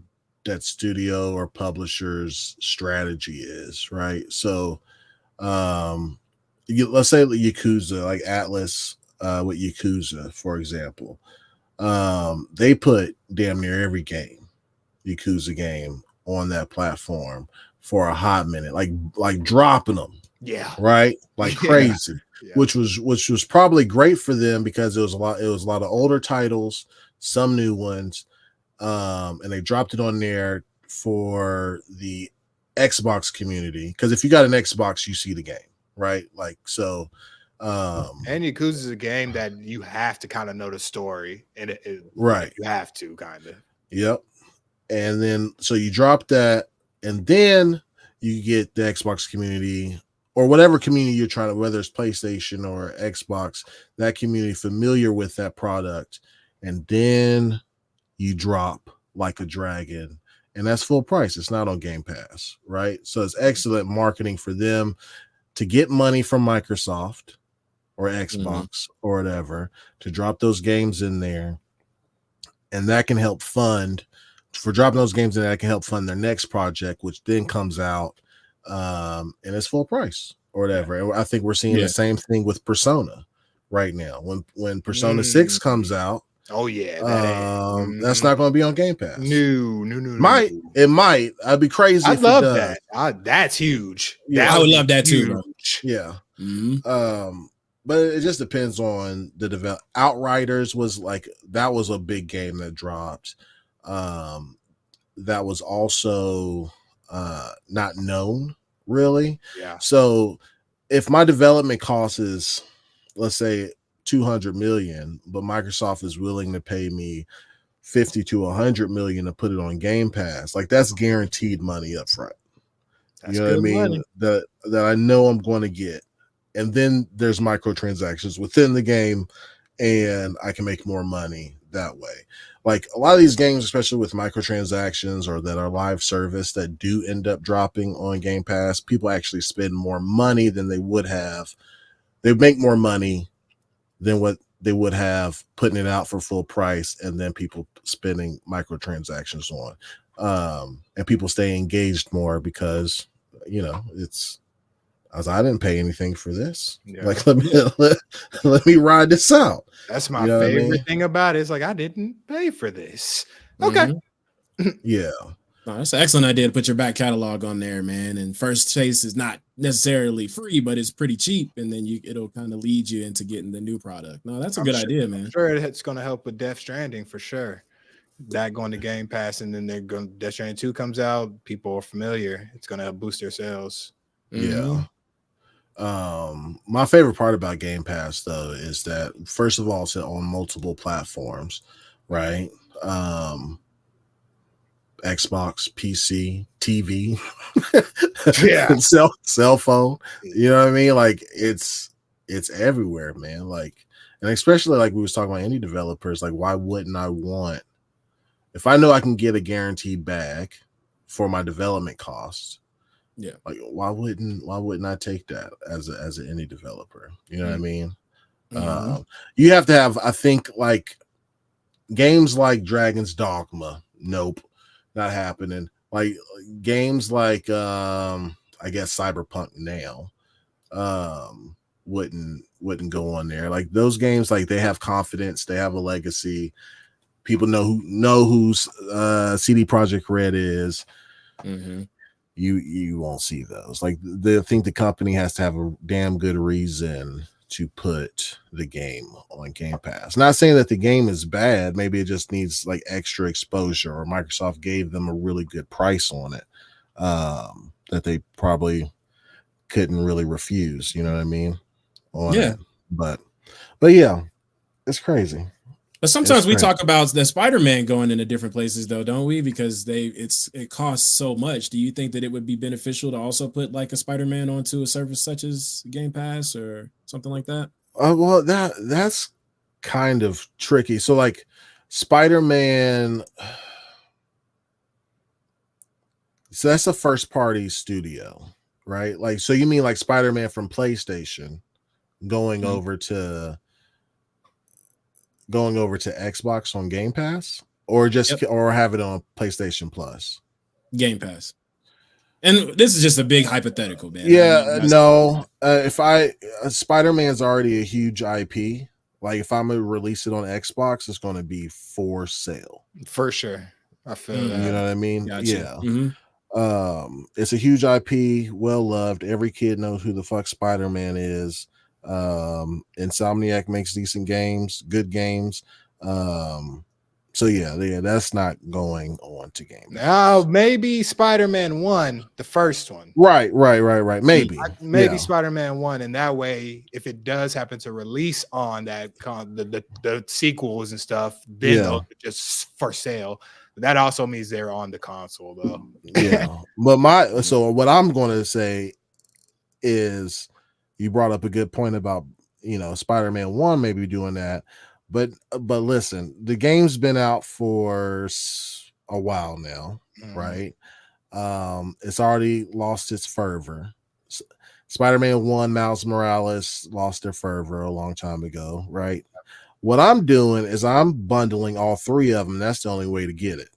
studio or publisher's strategy is, right? So let's say Yakuza, like Atlas with Yakuza, for example. They put damn near every Yakuza game on that platform for a hot minute, like dropping them.
Yeah. Right?
Like crazy. Yeah. Which was probably great for them, because it was a lot of older titles, some new ones, and they dropped it on there for the Xbox community, because if you got an Xbox, you see the game, right? Like, so
and Yakuza is a game that you have to kind of know the story, and
right,
you have to kind of.
Yep. And then so you drop that, and then you get the Xbox community, or whatever community you're trying to, whether it's PlayStation or Xbox, that community familiar with that product, and then you drop Like a Dragon, and that's full price. It's not on Game Pass, right? So it's excellent marketing for them to get money from Microsoft or Xbox or whatever, to drop those games in there, and that can help fund, for dropping those games in there, that can help fund their next project, which then comes out and it's full price or whatever. And I think we're seeing the same thing with Persona right now. When Persona 6 comes out,
Oh yeah, that
That's not going to be on Game Pass.
No.
It might. I'd be crazy.
I
if
love
it does.
that. That's huge.
Yeah.
I would love that too, bro.
Yeah.
Mm-hmm.
But it just depends on the develop. Outriders was like that was a big game that dropped. That was also not known really.
Yeah.
So if my development cost is, let's say, 200 million, but Microsoft is willing to pay me 50 to 100 million to put it on Game Pass, like that's guaranteed money up front.
That's
you know what I mean?
money.
That I know I'm going to get. And then there's microtransactions within the game, and I can make more money that way. Like a lot of these games, especially with microtransactions or that are live service that do end up dropping on Game Pass, people actually spend more money than they would have. They make more money than what they would have putting it out for full price, and then people spending microtransactions on. And people stay engaged more because, it's, I didn't pay anything for this.
Yeah.
Like, let me ride this out.
That's my favorite thing about it. It's like, I didn't pay for this. Okay.
Yeah.
No, that's an excellent idea to put your back catalog on there, man. And first chase is not necessarily free, but it's pretty cheap, and then it'll kind of lead you into getting the new product. No, that's a good idea, man.
I'm sure it's going to help with Death Stranding for sure. That going to Game Pass, and then Death Stranding 2 comes out. People are familiar. It's going to help boost their sales.
Yeah. My favorite part about Game Pass though is that first of all, it's on multiple platforms, right? Xbox, PC, TV,
yeah,
cell phone. You know what I mean? Like it's everywhere, man. Like, and especially like we was talking about indie developers. Like, why wouldn't I want? If I know I can get a guaranteed bag for my development costs.
Yeah,
like why wouldn't I take that as an indie developer? You know what I mean? You have to have, I think, like games like Dragon's Dogma. Nope, not happening. Like games like I guess Cyberpunk now wouldn't go on there. Like those games, like they have confidence, they have a legacy. People know who's CD Projekt Red is. You won't see those. Like I think the company has to have a damn good reason to put the game on Game Pass. Not saying that the game is bad. Maybe it just needs like extra exposure, or Microsoft gave them a really good price on it that they probably couldn't really refuse. You know what I mean?
Yeah.
But yeah, it's crazy.
But sometimes we talk about the Spider-Man going into different places, though, don't we? Because it costs so much. Do you think that it would be beneficial to also put like a Spider-Man onto a service such as Game Pass or something like that?
Well, that's kind of tricky. So, like Spider-Man, so that's a first-party studio, right? Like, so you mean like Spider-Man from PlayStation going over to Xbox on Game Pass, or or have it on PlayStation Plus?
Game Pass. And this is just a big hypothetical, man.
Yeah, no. If Spider-Man's already a huge IP. Like if I'm gonna release it on Xbox, it's gonna be for sale.
For sure. I feel that.
You know what I mean?
Gotcha.
Yeah. It's a huge IP, well loved. Every kid knows who the fuck Spider-Man is. Insomniac makes decent games, good games. So yeah, that's not going on to Game Pass.
Now maybe Spider-Man 1, the first one.
Right. Maybe
Spider-Man 1, and that way, if it does happen to release on that the sequels and stuff, then those are just for sale. That also means they're on the console, though.
Yeah, but so what I'm going to say is, you brought up a good point about Spider-Man 1 maybe doing that, but listen, the game's been out for a while now, right? It's already lost its fervor. Spider-Man 1, Miles Morales lost their fervor a long time ago, right? What I'm doing is I'm bundling all three of them. That's the only way to get it.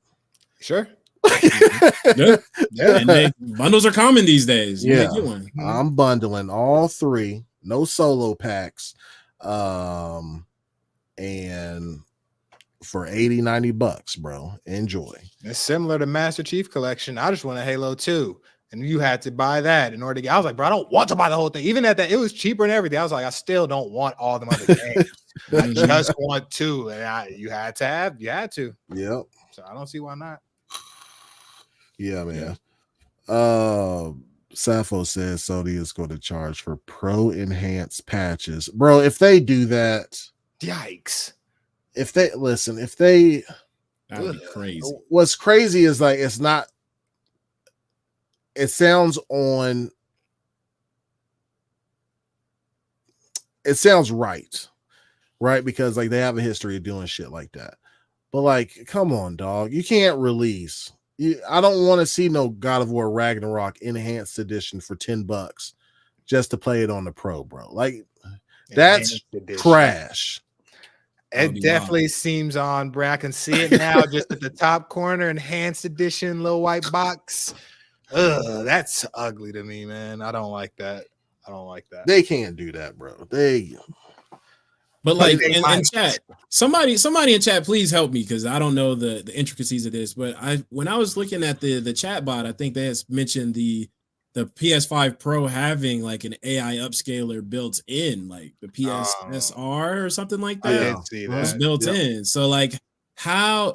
Sure.
Yeah. And bundles are common these days.
I'm bundling all three, no solo packs, and for $80-$90, bro. Enjoy.
It's similar to Master Chief Collection. I just want a Halo 2. And you had to buy that in order to get. I was like, bro, I don't want to buy the whole thing. Even at that, it was cheaper and everything. I was like, I still don't want all them other games. I just want 2. And you had to.
Yep.
So I don't see why not.
Yeah, man. Sappho says Sony is going to charge for pro enhanced patches. Bro, if they do that,
yikes.
That'd
be crazy.
What's crazy is like it sounds right? Because like they have a history of doing shit like that. But like, come on, dog. You can't release. I don't want to see no God of War Ragnarok enhanced edition for $10 just to play it on the Pro, bro. Like that's trash.
It definitely seems on, bro. I can see it now just at the top corner, enhanced edition, little white box. Ugh, that's ugly to me, man. I don't like that.
They can't do that, bro.
But like in chat, somebody in chat, please help me because I don't know the intricacies of this. But when I was looking at the Chatbot, I think they had mentioned the PS5 Pro having like an AI upscaler built in, like the PSSR or something like that.
I did see that.
It's built in. So like, how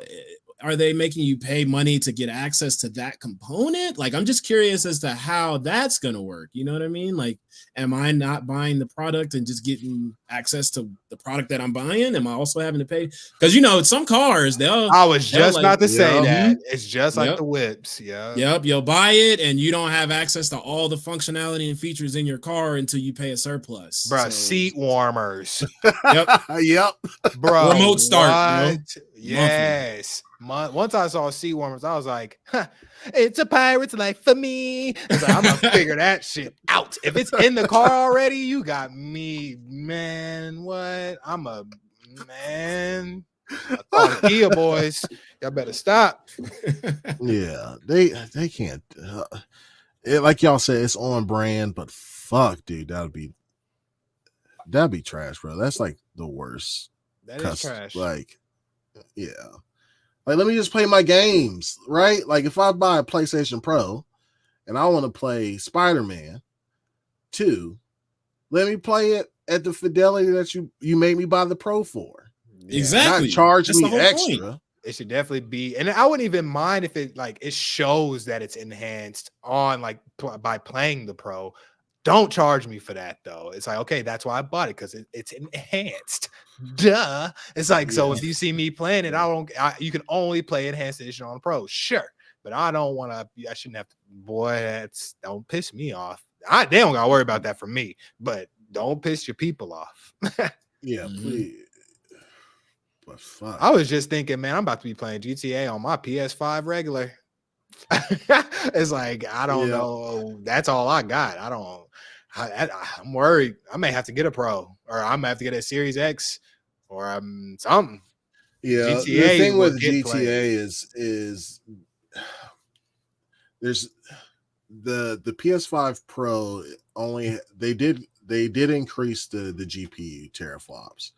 are they making you pay money to get access to that component? Like, I'm just curious as to how that's going to work. You know what I mean? Like, am I not buying the product and just getting access to the product that I'm buying? Am I also having to pay? Because, you know, some cars,
I was just about to say that. It's just like the whips. Yeah.
Yep. You'll buy it and you don't have access to all the functionality and features in your car until you pay a surplus.
Bro, seat warmers.
Yep.
Bro.
Remote start. You know?
Yes. Once I saw seat warmers, I was like, it's a pirate's life for me. I was like, I'm gonna figure that shit out. If it's in the car already, you got me, man. What? I'm a man. Kia boys, y'all better stop.
Yeah, they can't. Like y'all said, it's on brand, but fuck, dude, that'd be trash, bro. That's like the worst.
That is trash.
Like, yeah. Like, let me just play my games, right? Like, if I buy a PlayStation Pro and I want to play Spider-Man 2, let me play it at the fidelity that you made me buy the Pro for.
Yeah. Exactly.
Not charge me extra.
Point.
It should definitely be, and I wouldn't even mind if it shows that it's enhanced on by playing the Pro. Don't charge me for that though. It's like, okay, that's why I bought it because it's enhanced. Duh. It's like, so if you see me playing it, you can only play enhanced edition on Pro. Sure. But I don't want to, I shouldn't have to, boy, don't piss me off. They don't got to worry about that for me, but don't piss your people off.
Yeah, please. But fuck.
I was just thinking, man, I'm about to be playing GTA on my PS5 regular. It's like, I don't know. That's all I got. I'm worried. I may have to get a Pro, or I might have to get a Series X, or something.
Yeah,
GTA
the thing with GTA is there's the PS5 Pro only they did increase the GPU teraflops,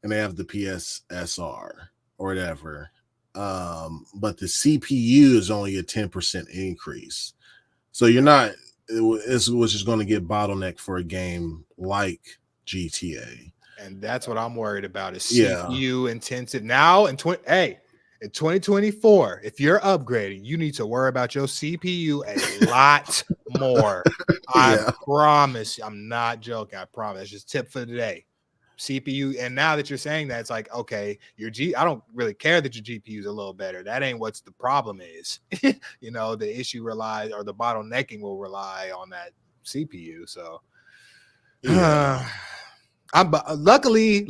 and they have the PSSR or whatever. But the CPU is only a 10% increase, so you're not. It was just going to get bottlenecked for a game like GTA,
and that's what I'm worried about. Is CPU intensive now in 2024? If you're upgrading, you need to worry about your CPU a lot more. I promise. I'm not joking. I promise. That's just tip for the day. CPU, and now that you're saying that, it's like, okay, I don't really care that your GPU is a little better. That ain't what's the problem is. You know, the issue relies, or the bottlenecking will rely on that CPU. So I'm luckily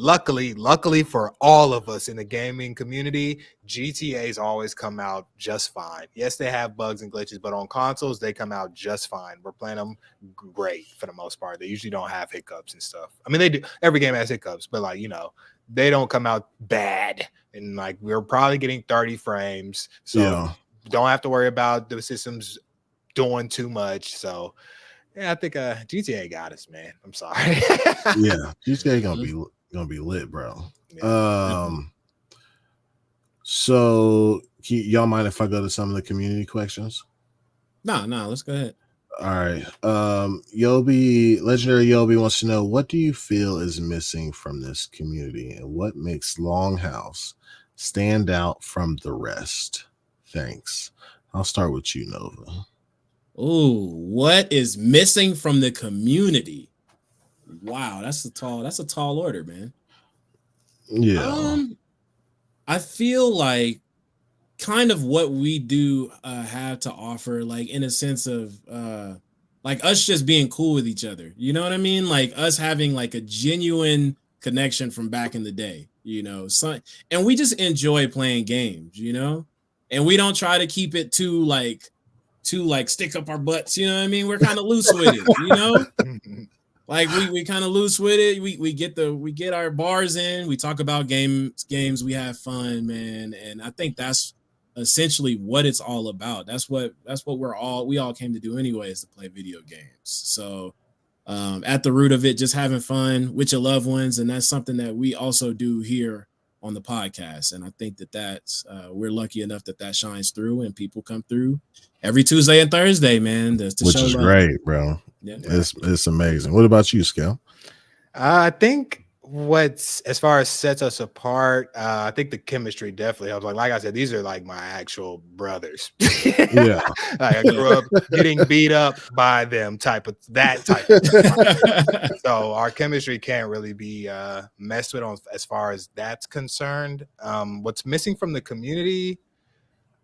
for all of us in the gaming community, GTA's always come out just fine. Yes, they have bugs and glitches, but on consoles they come out just fine. We're playing them great for the most part. They usually don't have hiccups and stuff. I mean, they do. Every game has hiccups, but like, you know, they don't come out bad. And like, we're probably getting 30 frames, so don't have to worry about the systems doing too much. So yeah, I think GTA got us, man. I'm sorry.
Yeah, GTA gonna be lit, bro.
Yeah.
So, y'all mind if I go to some of the community questions?
No, let's go ahead.
All right. Legendary Yobi wants to know, what do you feel is missing from this community and what makes Longhouse stand out from the rest? Thanks. I'll start with you, Nova.
Oh, what is missing from the community? Wow, that's a tall order, man.
Yeah.
I feel like kind of what we do have to offer, like in a sense of like us just being cool with each other. You know what I mean? Like us having like a genuine connection from back in the day, you know. So, and we just enjoy playing games, you know, and we don't try to keep it too like stick up our butts, you know what I mean? We're kind of loose with it, you know. Like we kind of loose with it. We get our bars in. We talk about games. We have fun, man. And I think that's essentially what it's all about. That's what we all came to do anyway, is to play video games. So at the root of it, just having fun with your loved ones, and that's something that we also do here on the podcast. And I think that's we're lucky enough that shines through, and people come through every Tuesday and Thursday, man.
Which is great, bro. Yeah. It's amazing. What about you, Skell?
I think as far as sets us apart, I think the chemistry definitely helps. Like I said, these are like my actual brothers.
Yeah.
Like I grew up getting beat up by them type of. So our chemistry can't really be messed with as far as that's concerned. What's missing from the community?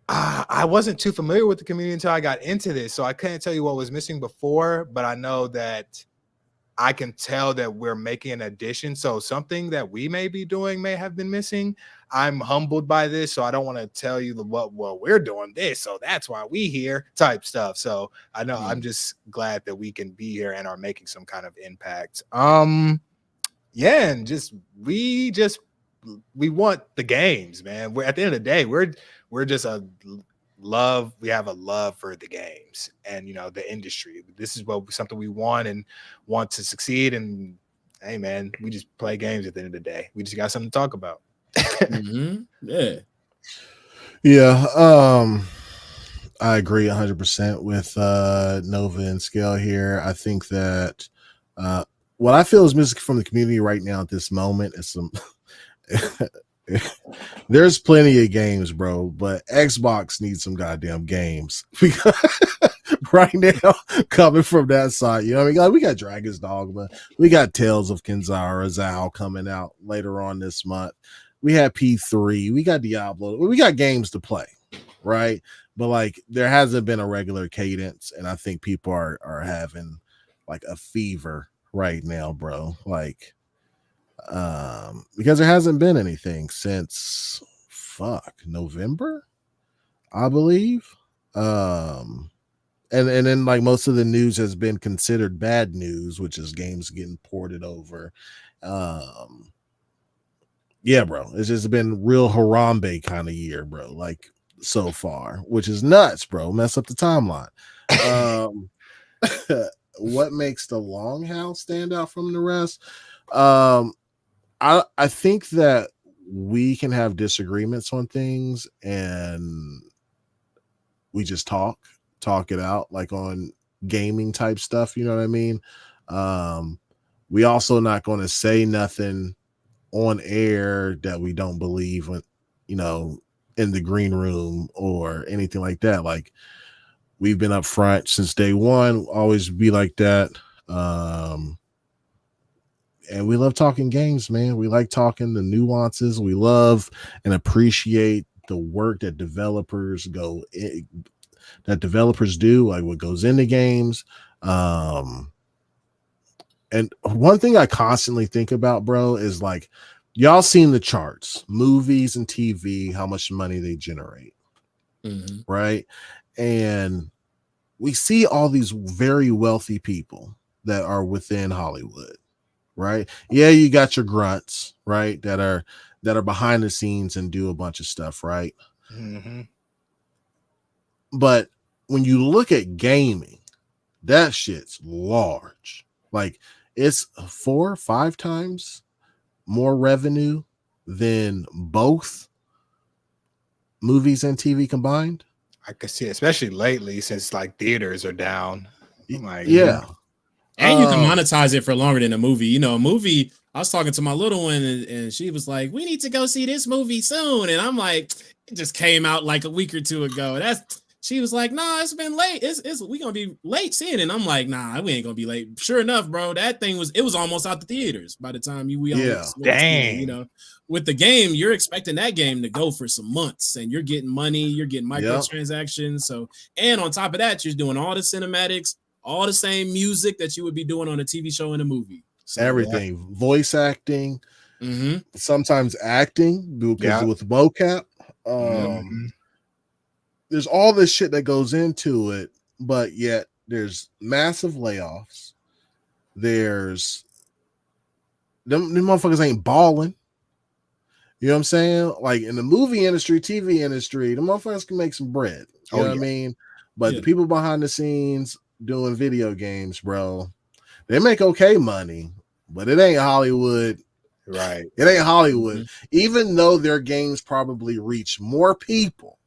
I wasn't too familiar with the community until I got into this, so I couldn't tell you what was missing before, but I know that I can tell that we're making an addition. So something that we may be doing may have been missing. I'm humbled by this, so I don't want to tell you what we're doing this, so that's why we here type stuff. So I know I'm just glad that we can be here and are making some kind of impact. Yeah, and we want the games, man. We're at the end of the day, we're just we have a love for the games and, you know, the industry. This is something we want to succeed. And hey, man, we just play games at the end of the day. We just got something to talk about.
Yeah. I agree 100% with Nova and Scale here. I think that what I feel is missing from the community right now at this moment is some there's plenty of games, bro, but Xbox needs some goddamn games right now coming from that side. You know what I mean? Like, we got Dragon's Dogma, we got Tales of Kenzara Zao coming out later on this month. We have P3, we got Diablo, we got games to play, right? But like, there hasn't been a regular cadence, and I think people are having like a fever right now, bro. Like, because there hasn't been anything since November, I believe. And then like most of the news has been considered bad news, which is games getting ported over. Yeah, bro, it's just been real Harambe kind of year, bro, like so far, which is nuts, bro. Mess up the timeline. What makes the Longhouse stand out from the rest? I think that we can have disagreements on things and we just talk it out, like on gaming type stuff, you know what I mean? We also not going to say nothing on air that we don't believe when, you know, in the green room or anything like that. Like, we've been up front since day one, always be like that. And we love talking games, man. We like talking the nuances. We love and appreciate the work that developers do, like what goes into games. And one thing I constantly think about, bro, is like, y'all seen the charts, movies and TV, how much money they generate, right? And we see all these very wealthy people that are within Hollywood, right? Yeah, you got your grunts, right, that are behind the scenes and do a bunch of stuff, right? But when you look at gaming, that shit's large. Like, it's 4 or 5 times more revenue than both movies and TV combined.
I could see it, especially lately since like theaters are down. Like,
Yeah.
And you can monetize it for longer than a movie. You know, a movie, I was talking to my little one and she was like, we need to go see this movie soon. And I'm like, it just came out like a week or two ago. She was like, nah, it's been late. We gonna be late seeing it. And I'm like, nah, we ain't gonna be late. Sure enough, bro, that thing was almost out the theaters by the time we all
dang.
You know, with the game, you're expecting that game to go for some months and you're getting money, you're getting microtransactions. So, and on top of that, you're doing all the cinematics, all the same music that you would be doing on a TV show and a movie. So,
everything, voice acting, sometimes acting because with mocap. There's all this shit that goes into it, but yet there's massive layoffs. There's them motherfuckers ain't balling. You know what I'm saying? Like in the movie industry, TV industry, the motherfuckers can make some bread. You know what I mean? But the people behind the scenes doing video games, bro, they make okay money, but it ain't Hollywood.
Right.
It ain't Hollywood. Even though their games probably reach more people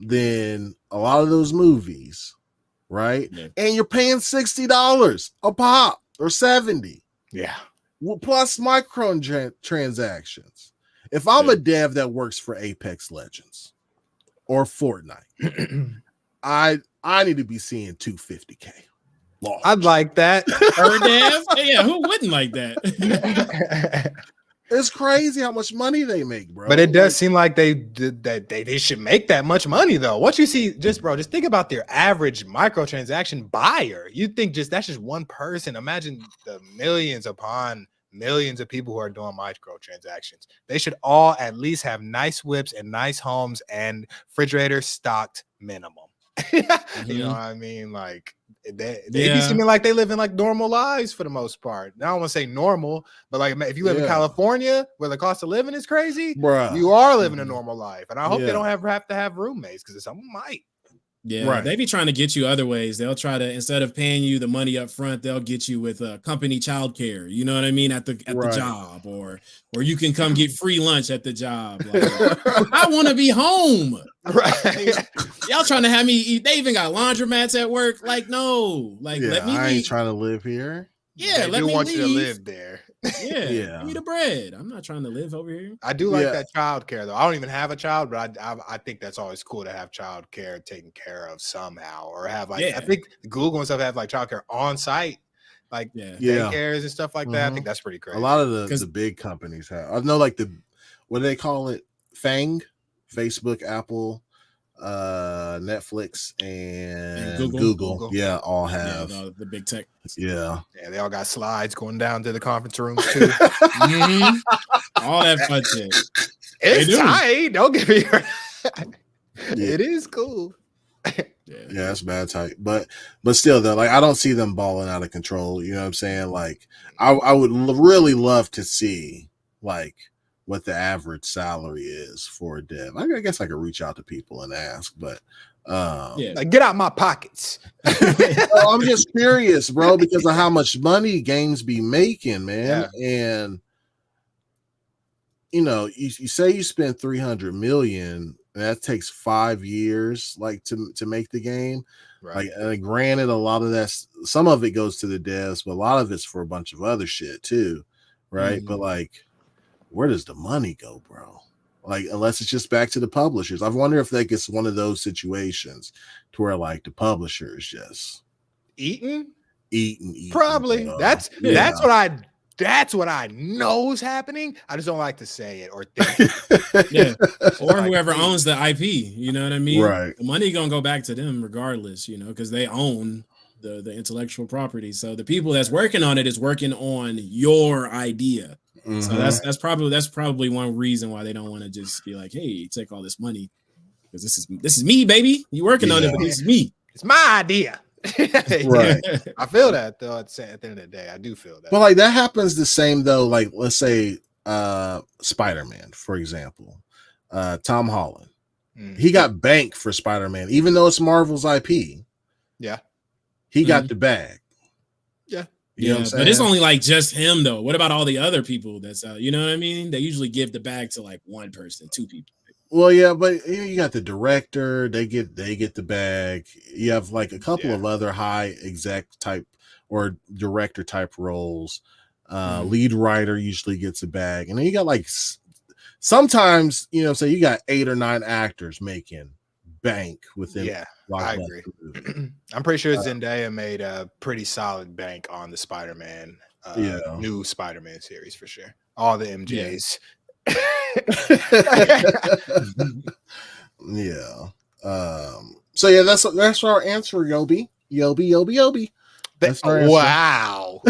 than a lot of those movies, right? Yeah. And you're paying $60 a pop or $70.
Yeah.
Plus micro transactions. If I'm a dev that works for Apex Legends or Fortnite, I need to be seeing $250K.
I'd like that.
Per dev? Yeah, who wouldn't like that?
It's crazy how much money they make, bro.
But it does seem like they should make that much money, though. What you see, just think about their average microtransaction buyer. You think that's just one person. Imagine the millions upon millions of people who are doing microtransactions. They should all at least have nice whips and nice homes and refrigerators stocked minimum. You know what I mean? Like they be seeming like they live in like normal lives for the most part. Now I don't want to say normal, but like if you live in California where the cost of living is crazy, bruh, you are living a normal life. And I hope they don't have to have roommates because some might.
Yeah, they be trying to get you other ways. They'll try to, instead of paying you the money up front, they'll get you with company childcare. You know what I mean? At the job, or you can come get free lunch at the job. Like, I want to be home. Right? Y'all trying to have me eat? They even got laundromats at work. Like, no, like let me.
I ain't trying to live here.
Yeah,
they want you to live there.
Yeah, give me the bread. I'm not trying to live over here.
I do like that child care though. I don't even have a child, but I think that's always cool to have child care taken care of somehow, or have like I think Google and stuff have like child care on site, like daycares and stuff like that. I think that's pretty crazy.
A lot of the big companies have. I know like what do they call it? FANG, Facebook, Apple, Netflix, and Google. Yeah, all have
the big tech.
Yeah,
they all got slides going down to the conference rooms too.
All that fun shit.
It's tight. Don't get me wrong. It is cool.
Yeah, it's bad tight, but still though, like I don't see them balling out of control. You know what I'm saying? Like I would really love to see like what the average salary is for a dev. I guess I could reach out to people and ask, but
like, get out my pockets.
I'm just curious, bro, because of how much money games be making, man. And you know, you say you spend 300 million, and that takes 5 years, like to make the game. Right. Like, granted, a lot of some of it goes to the devs, but a lot of it's for a bunch of other shit too, right? But like, where does the money go, bro? Like, unless it's just back to the publishers. I wonder if that gets one of those situations to where like the publishers just
eating.
Probably.
That's what I know is happening. I just don't like to say it or think.
Or whoever owns the IP. You know what I mean?
Right.
The money gonna go back to them regardless. You know, because they own the intellectual property. So the people that's working on it is working on your idea. So that's probably one reason why they don't want to just be like, hey, take all this money, because this is me, baby. You working on it, but this is me.
It's my idea. Right. I feel that though. At the end of the day, I do feel that.
But like that happens the same though. Like let's say Spider-Man, for example, Tom Holland. He got bank for Spider-Man, even though it's Marvel's IP.
Yeah,
he got the bag.
Yeah.
You know what I'm saying?
But it's only like just him though. What about all the other people? That's you know what I mean? They usually give the bag to like one person, two people.
Well, yeah, but you got the director. They get the bag. You have like a couple of other high exec type or director type roles. Lead writer usually gets a bag, and then you got like sometimes say you got 8 or 9 actors making bank within.
Yeah, I agree. I'm pretty sure Zendaya made a pretty solid bank on the Spider-Man, new Spider-Man series for sure. All the MJs.
Yeah. So yeah, that's our answer, Yobi. That's our answer.
Wow.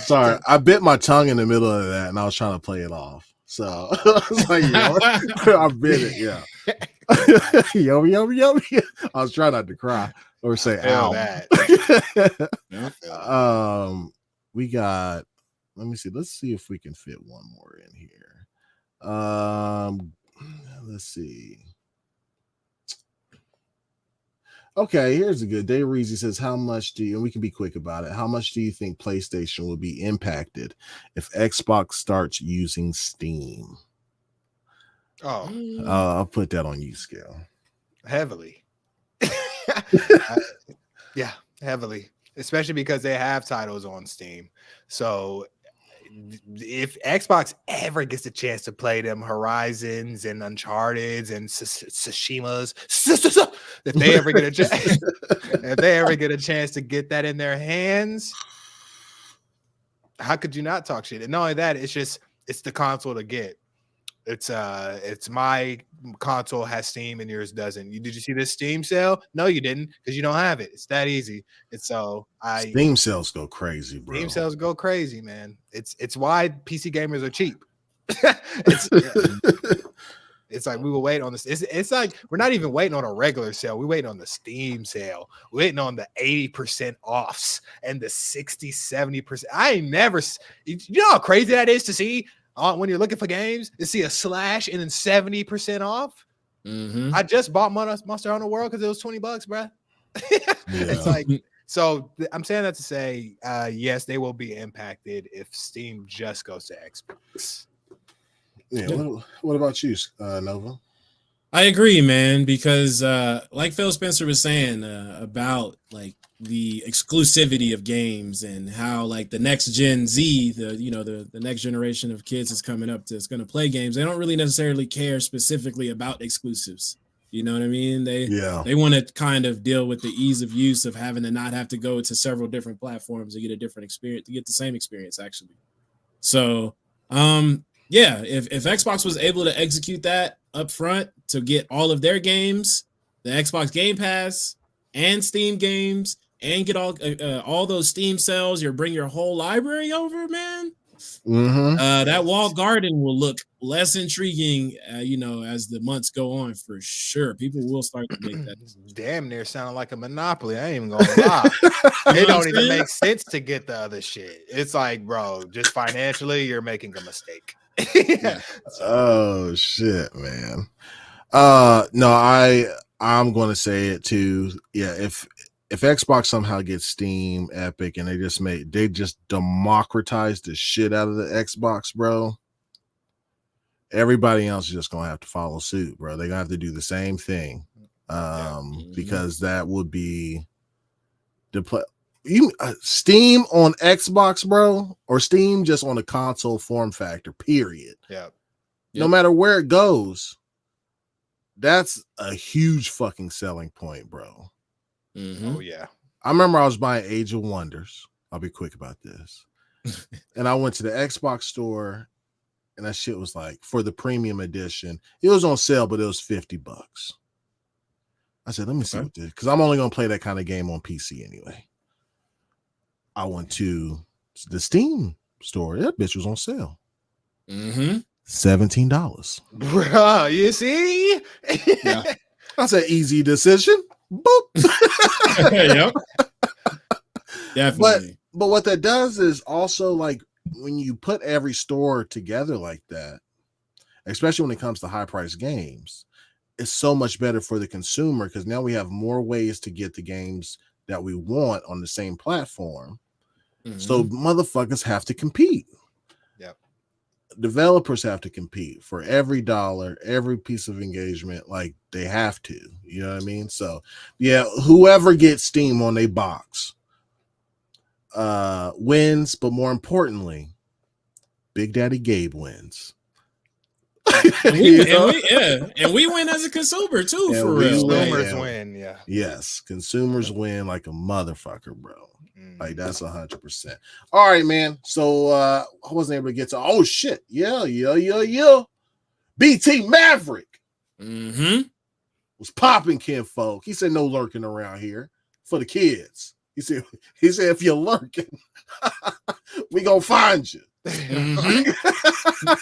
Sorry, I bit my tongue in the middle of that, and I was trying to play it off. So I was like, I bit it. Yeah. Yobi. I was trying not to cry or say ow. We got. Let me see. Let's see if we can fit one more in here. Let's see. Okay, here's a good. Dave Reezy says, "How much do you?" And we can be quick about it. How much do you think PlayStation will be impacted if Xbox starts using Steam? I'll put that on you, Scale.
Heavily. Yeah, heavily. Especially because they have titles on Steam. So if Xbox ever gets a chance to play them Horizons and Uncharted's and Tsushima's, if they ever get a chance to get that in their hands, how could you not talk shit? And not only that, it's the console to get. It's my console has Steam and yours doesn't. Did you see this Steam sale? No, you didn't, because you don't have it. It's that easy. Steam
sales go crazy, bro.
Steam sales go crazy, man. It's why PC gamers are cheap. It's like we will wait on this. It's like we're not even waiting on a regular sale. We're waiting on the Steam sale. We're waiting on the 80% offs and the 60, 70%. I ain't never. You know how crazy that is to see when you're looking for games to see a slash and then 70% off.
Mm-hmm.
I just bought Monster Hunter World because it was $20, bro. It's like, so I'm saying that to say, yes, they will be impacted if Steam just goes to Xbox.
Yeah. What about you, Nova?
I agree, man, because like Phil Spencer was saying about like the exclusivity of games and how like the next Gen Z, the next generation of kids is coming up that's going to play games. They don't really necessarily care specifically about exclusives. You know what I mean? They want to kind of deal with the ease of use of having to not have to go to several different platforms to get a different experience, to get the same experience actually. So, if Xbox was able to execute that up front to get all of their games, the Xbox Game Pass and Steam games, and get all those Steam sales, bring your whole library over, man.
Mm-hmm.
That walled garden will look less intriguing, as the months go on for sure. People will start to make that.
Damn near sounding like a monopoly. I ain't even gonna lie. It don't even make sense to get the other shit. It's like, bro, just financially, you're making a mistake.
Yeah. Oh shit, man. No, I'm gonna say it too. Yeah, if Xbox somehow gets Steam, Epic, and they just democratize the shit out of the Xbox, bro, everybody else is just gonna have to follow suit, bro. They're gonna have to do the same thing. Because that would be the play. Steam on Xbox, bro, or Steam just on a console form factor, period.
Yeah.
No matter where it goes, that's a huge fucking selling point, bro.
Mm-hmm.
Oh yeah.
I remember I was buying Age of Wonders. I'll be quick about this. And I went to the Xbox store, and that shit was like, for the premium edition, it was on sale, but it was $50. I said, let me see what this, because I'm only gonna play that kind of game on PC anyway. I went to the Steam store. That bitch was on sale.
Mm-hmm.
$17.
Bro, you see?
Yeah.
That's an easy decision. Boop.
Yep. Definitely.
But what that does is also, like, when you put every store together like that, especially when it comes to high price games, it's so much better for the consumer, because now we have more ways to get the games that we want on the same platform. Mm-hmm. So motherfuckers have to compete.
Yeah.
developers have to compete for every dollar, every piece of engagement. Like they have to, you know what I mean? So yeah, whoever gets Steam on their box wins, but more importantly, Big Daddy Gabe wins.
And we win as a consumer too,
And
for
we
real.
Consumers win, yeah.
Yes, consumers win like a motherfucker, bro. Like that's 100%. All right, man. So I wasn't able to get to. Oh shit! Yeah. BT Maverick was popping, kinfolk. He said no lurking around here for the kids. He said if you're lurking, we gonna find you.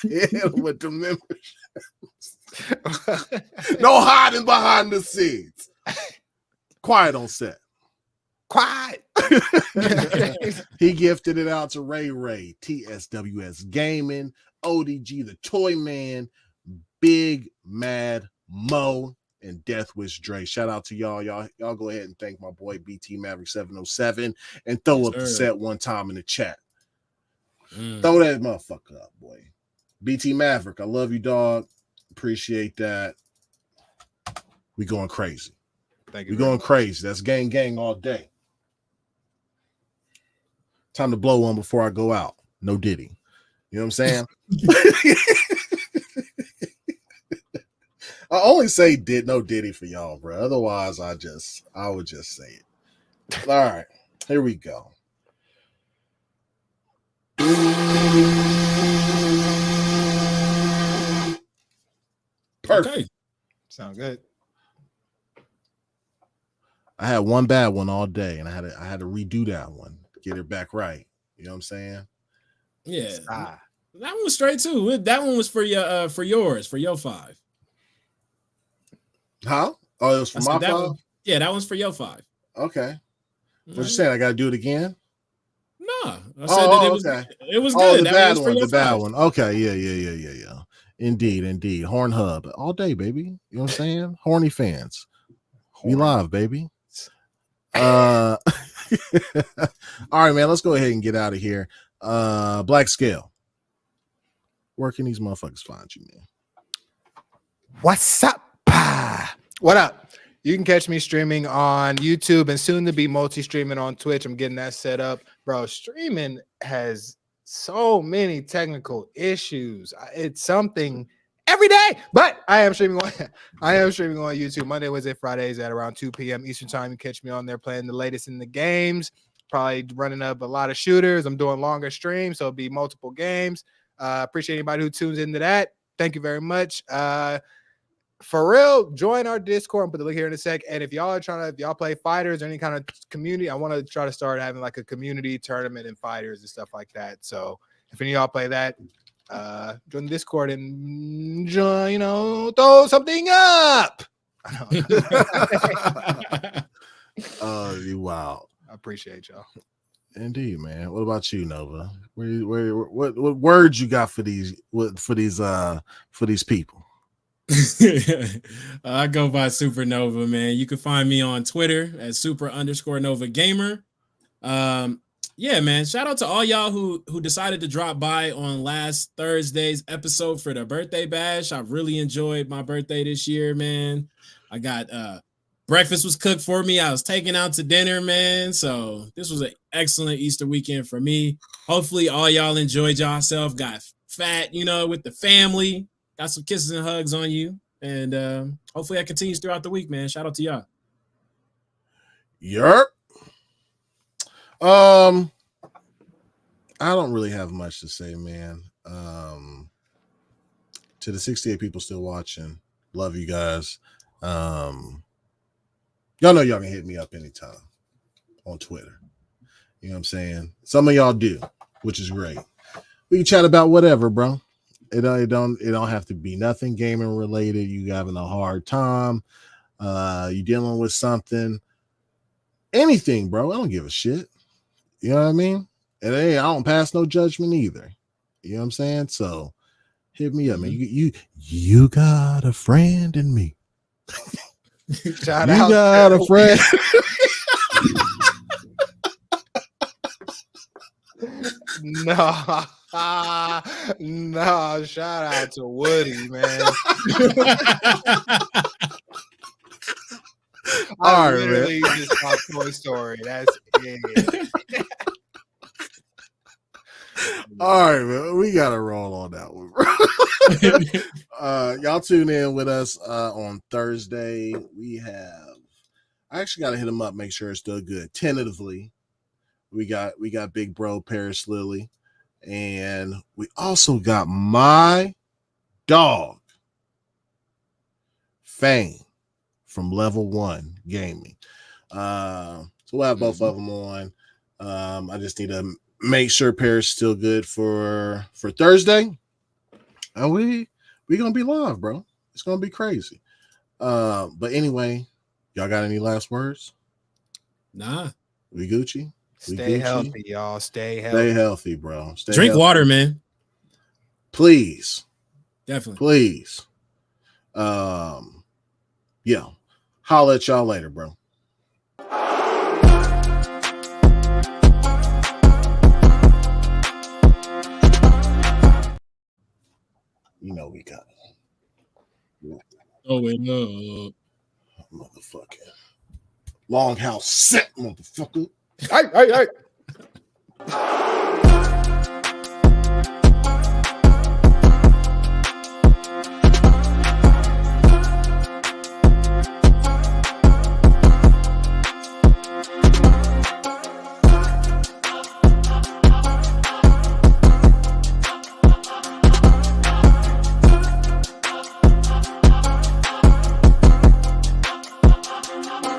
Yeah, with the members. No hiding behind the scenes. Quiet on set.
Quiet.
He gifted it out to Ray, TSWS Gaming, ODG the Toy Man, Big Mad Mo, and Death Wish Dre. Shout out to y'all. Y'all go ahead and thank my boy BT Maverick 707 and throw up the set one time in the chat. Throw that motherfucker up, boy. BT Maverick, I love you, dog. Appreciate that. We going crazy.
Thank you.
We going crazy. That's gang all day. Time to blow one before I go out. No Diddy. You know what I'm saying? I only say no Diddy for y'all, bro. Otherwise, I would just say it. All right, here we go. Perfect.
Okay.
Sound good.
I had one bad one all day, and I had to redo that one to get it back right. You know what I'm saying?
Yeah. That one was straight too. That one was for your for your 5.
Huh? Oh, it was for my 5?
Yeah, that one's for your 5.
Okay. What you saying? I gotta do it again?
No. I said that it was good.
The
that
bad
was
one. The bad
5.
one. Okay, yeah. Indeed. Horn Hub all day, baby. You know what I'm saying? Horny fans. We live, baby. All right, man. Let's go ahead and get out of here. BLAQQ Scale. Where can these motherfuckers find you, man?
What's up? What up? You can catch me streaming on YouTube and soon to be multi-streaming on Twitch. I'm getting that set up. Bro, streaming has so many technical issues. It's something every day, but I am streaming on YouTube Monday, Wednesday, Fridays at around 2 p.m. Eastern time. You catch me on there playing the latest in the games, probably running up a lot of shooters. I'm doing longer streams, so it'll be multiple games. Appreciate anybody who tunes into that. Thank you very much. For real, join our Discord. I'll put the link here in a sec. And if y'all play fighters or any kind of community, I want to try to start having like a community tournament and fighters and stuff like that. So if any of y'all play that, join the Discord and throw something up.
You wow.
I appreciate y'all.
Indeed, man. What about you, Nova? What words you got for these people?
I go by Supernova, man. You can find me on Twitter at super_Nova Gamer. Yeah, man. Shout out to all y'all who decided to drop by on last Thursday's episode for the birthday bash. I really enjoyed my birthday this year, man. I got breakfast was cooked for me. I was taken out to dinner, man. So this was an excellent Easter weekend for me. Hopefully all y'all enjoyed yourself, got fat, with the family. Got some kisses and hugs on you. And hopefully that continues throughout the week, man. Shout out to y'all.
Yerp. I don't really have much to say, man. To the 68 people still watching, love you guys. Y'all know y'all can hit me up anytime on Twitter. You know what I'm saying? Some of y'all do, which is great. We can chat about whatever, bro. It don't have to be nothing gaming related. You having a hard time, you dealing with something, anything, bro. I don't give a shit. You know what I mean? And hey, I don't pass no judgment either. You know what I'm saying? So hit me up, man. You got a friend in me.
Shout
you
out
got a friend.
No. No, shout out to Woody, man.
All right,
literally just saw Toy Story. That's it.
All right, man. We gotta roll on that one, bro. Y'all tune in with us on Thursday. I actually gotta hit him up, make sure it's still good. Tentatively, we got big bro Paris Lily, and we also got my dog Fane from Level 1 Gaming. So we'll have both of them on. I just need to make sure Paris is still good for Thursday. And we gonna be live, bro. It's gonna be crazy. But anyway, y'all got any last words?
Nah.
We Gucci?
Stay healthy, y'all. Stay healthy.
Stay healthy, bro.
Drink
healthy.
water, man.
Please.
Definitely.
Please. Yeah. Holla at y'all later, bro. You know we got it.
Oh, wait, no.
Motherfucking Longhouse set, motherfucker.
Hey.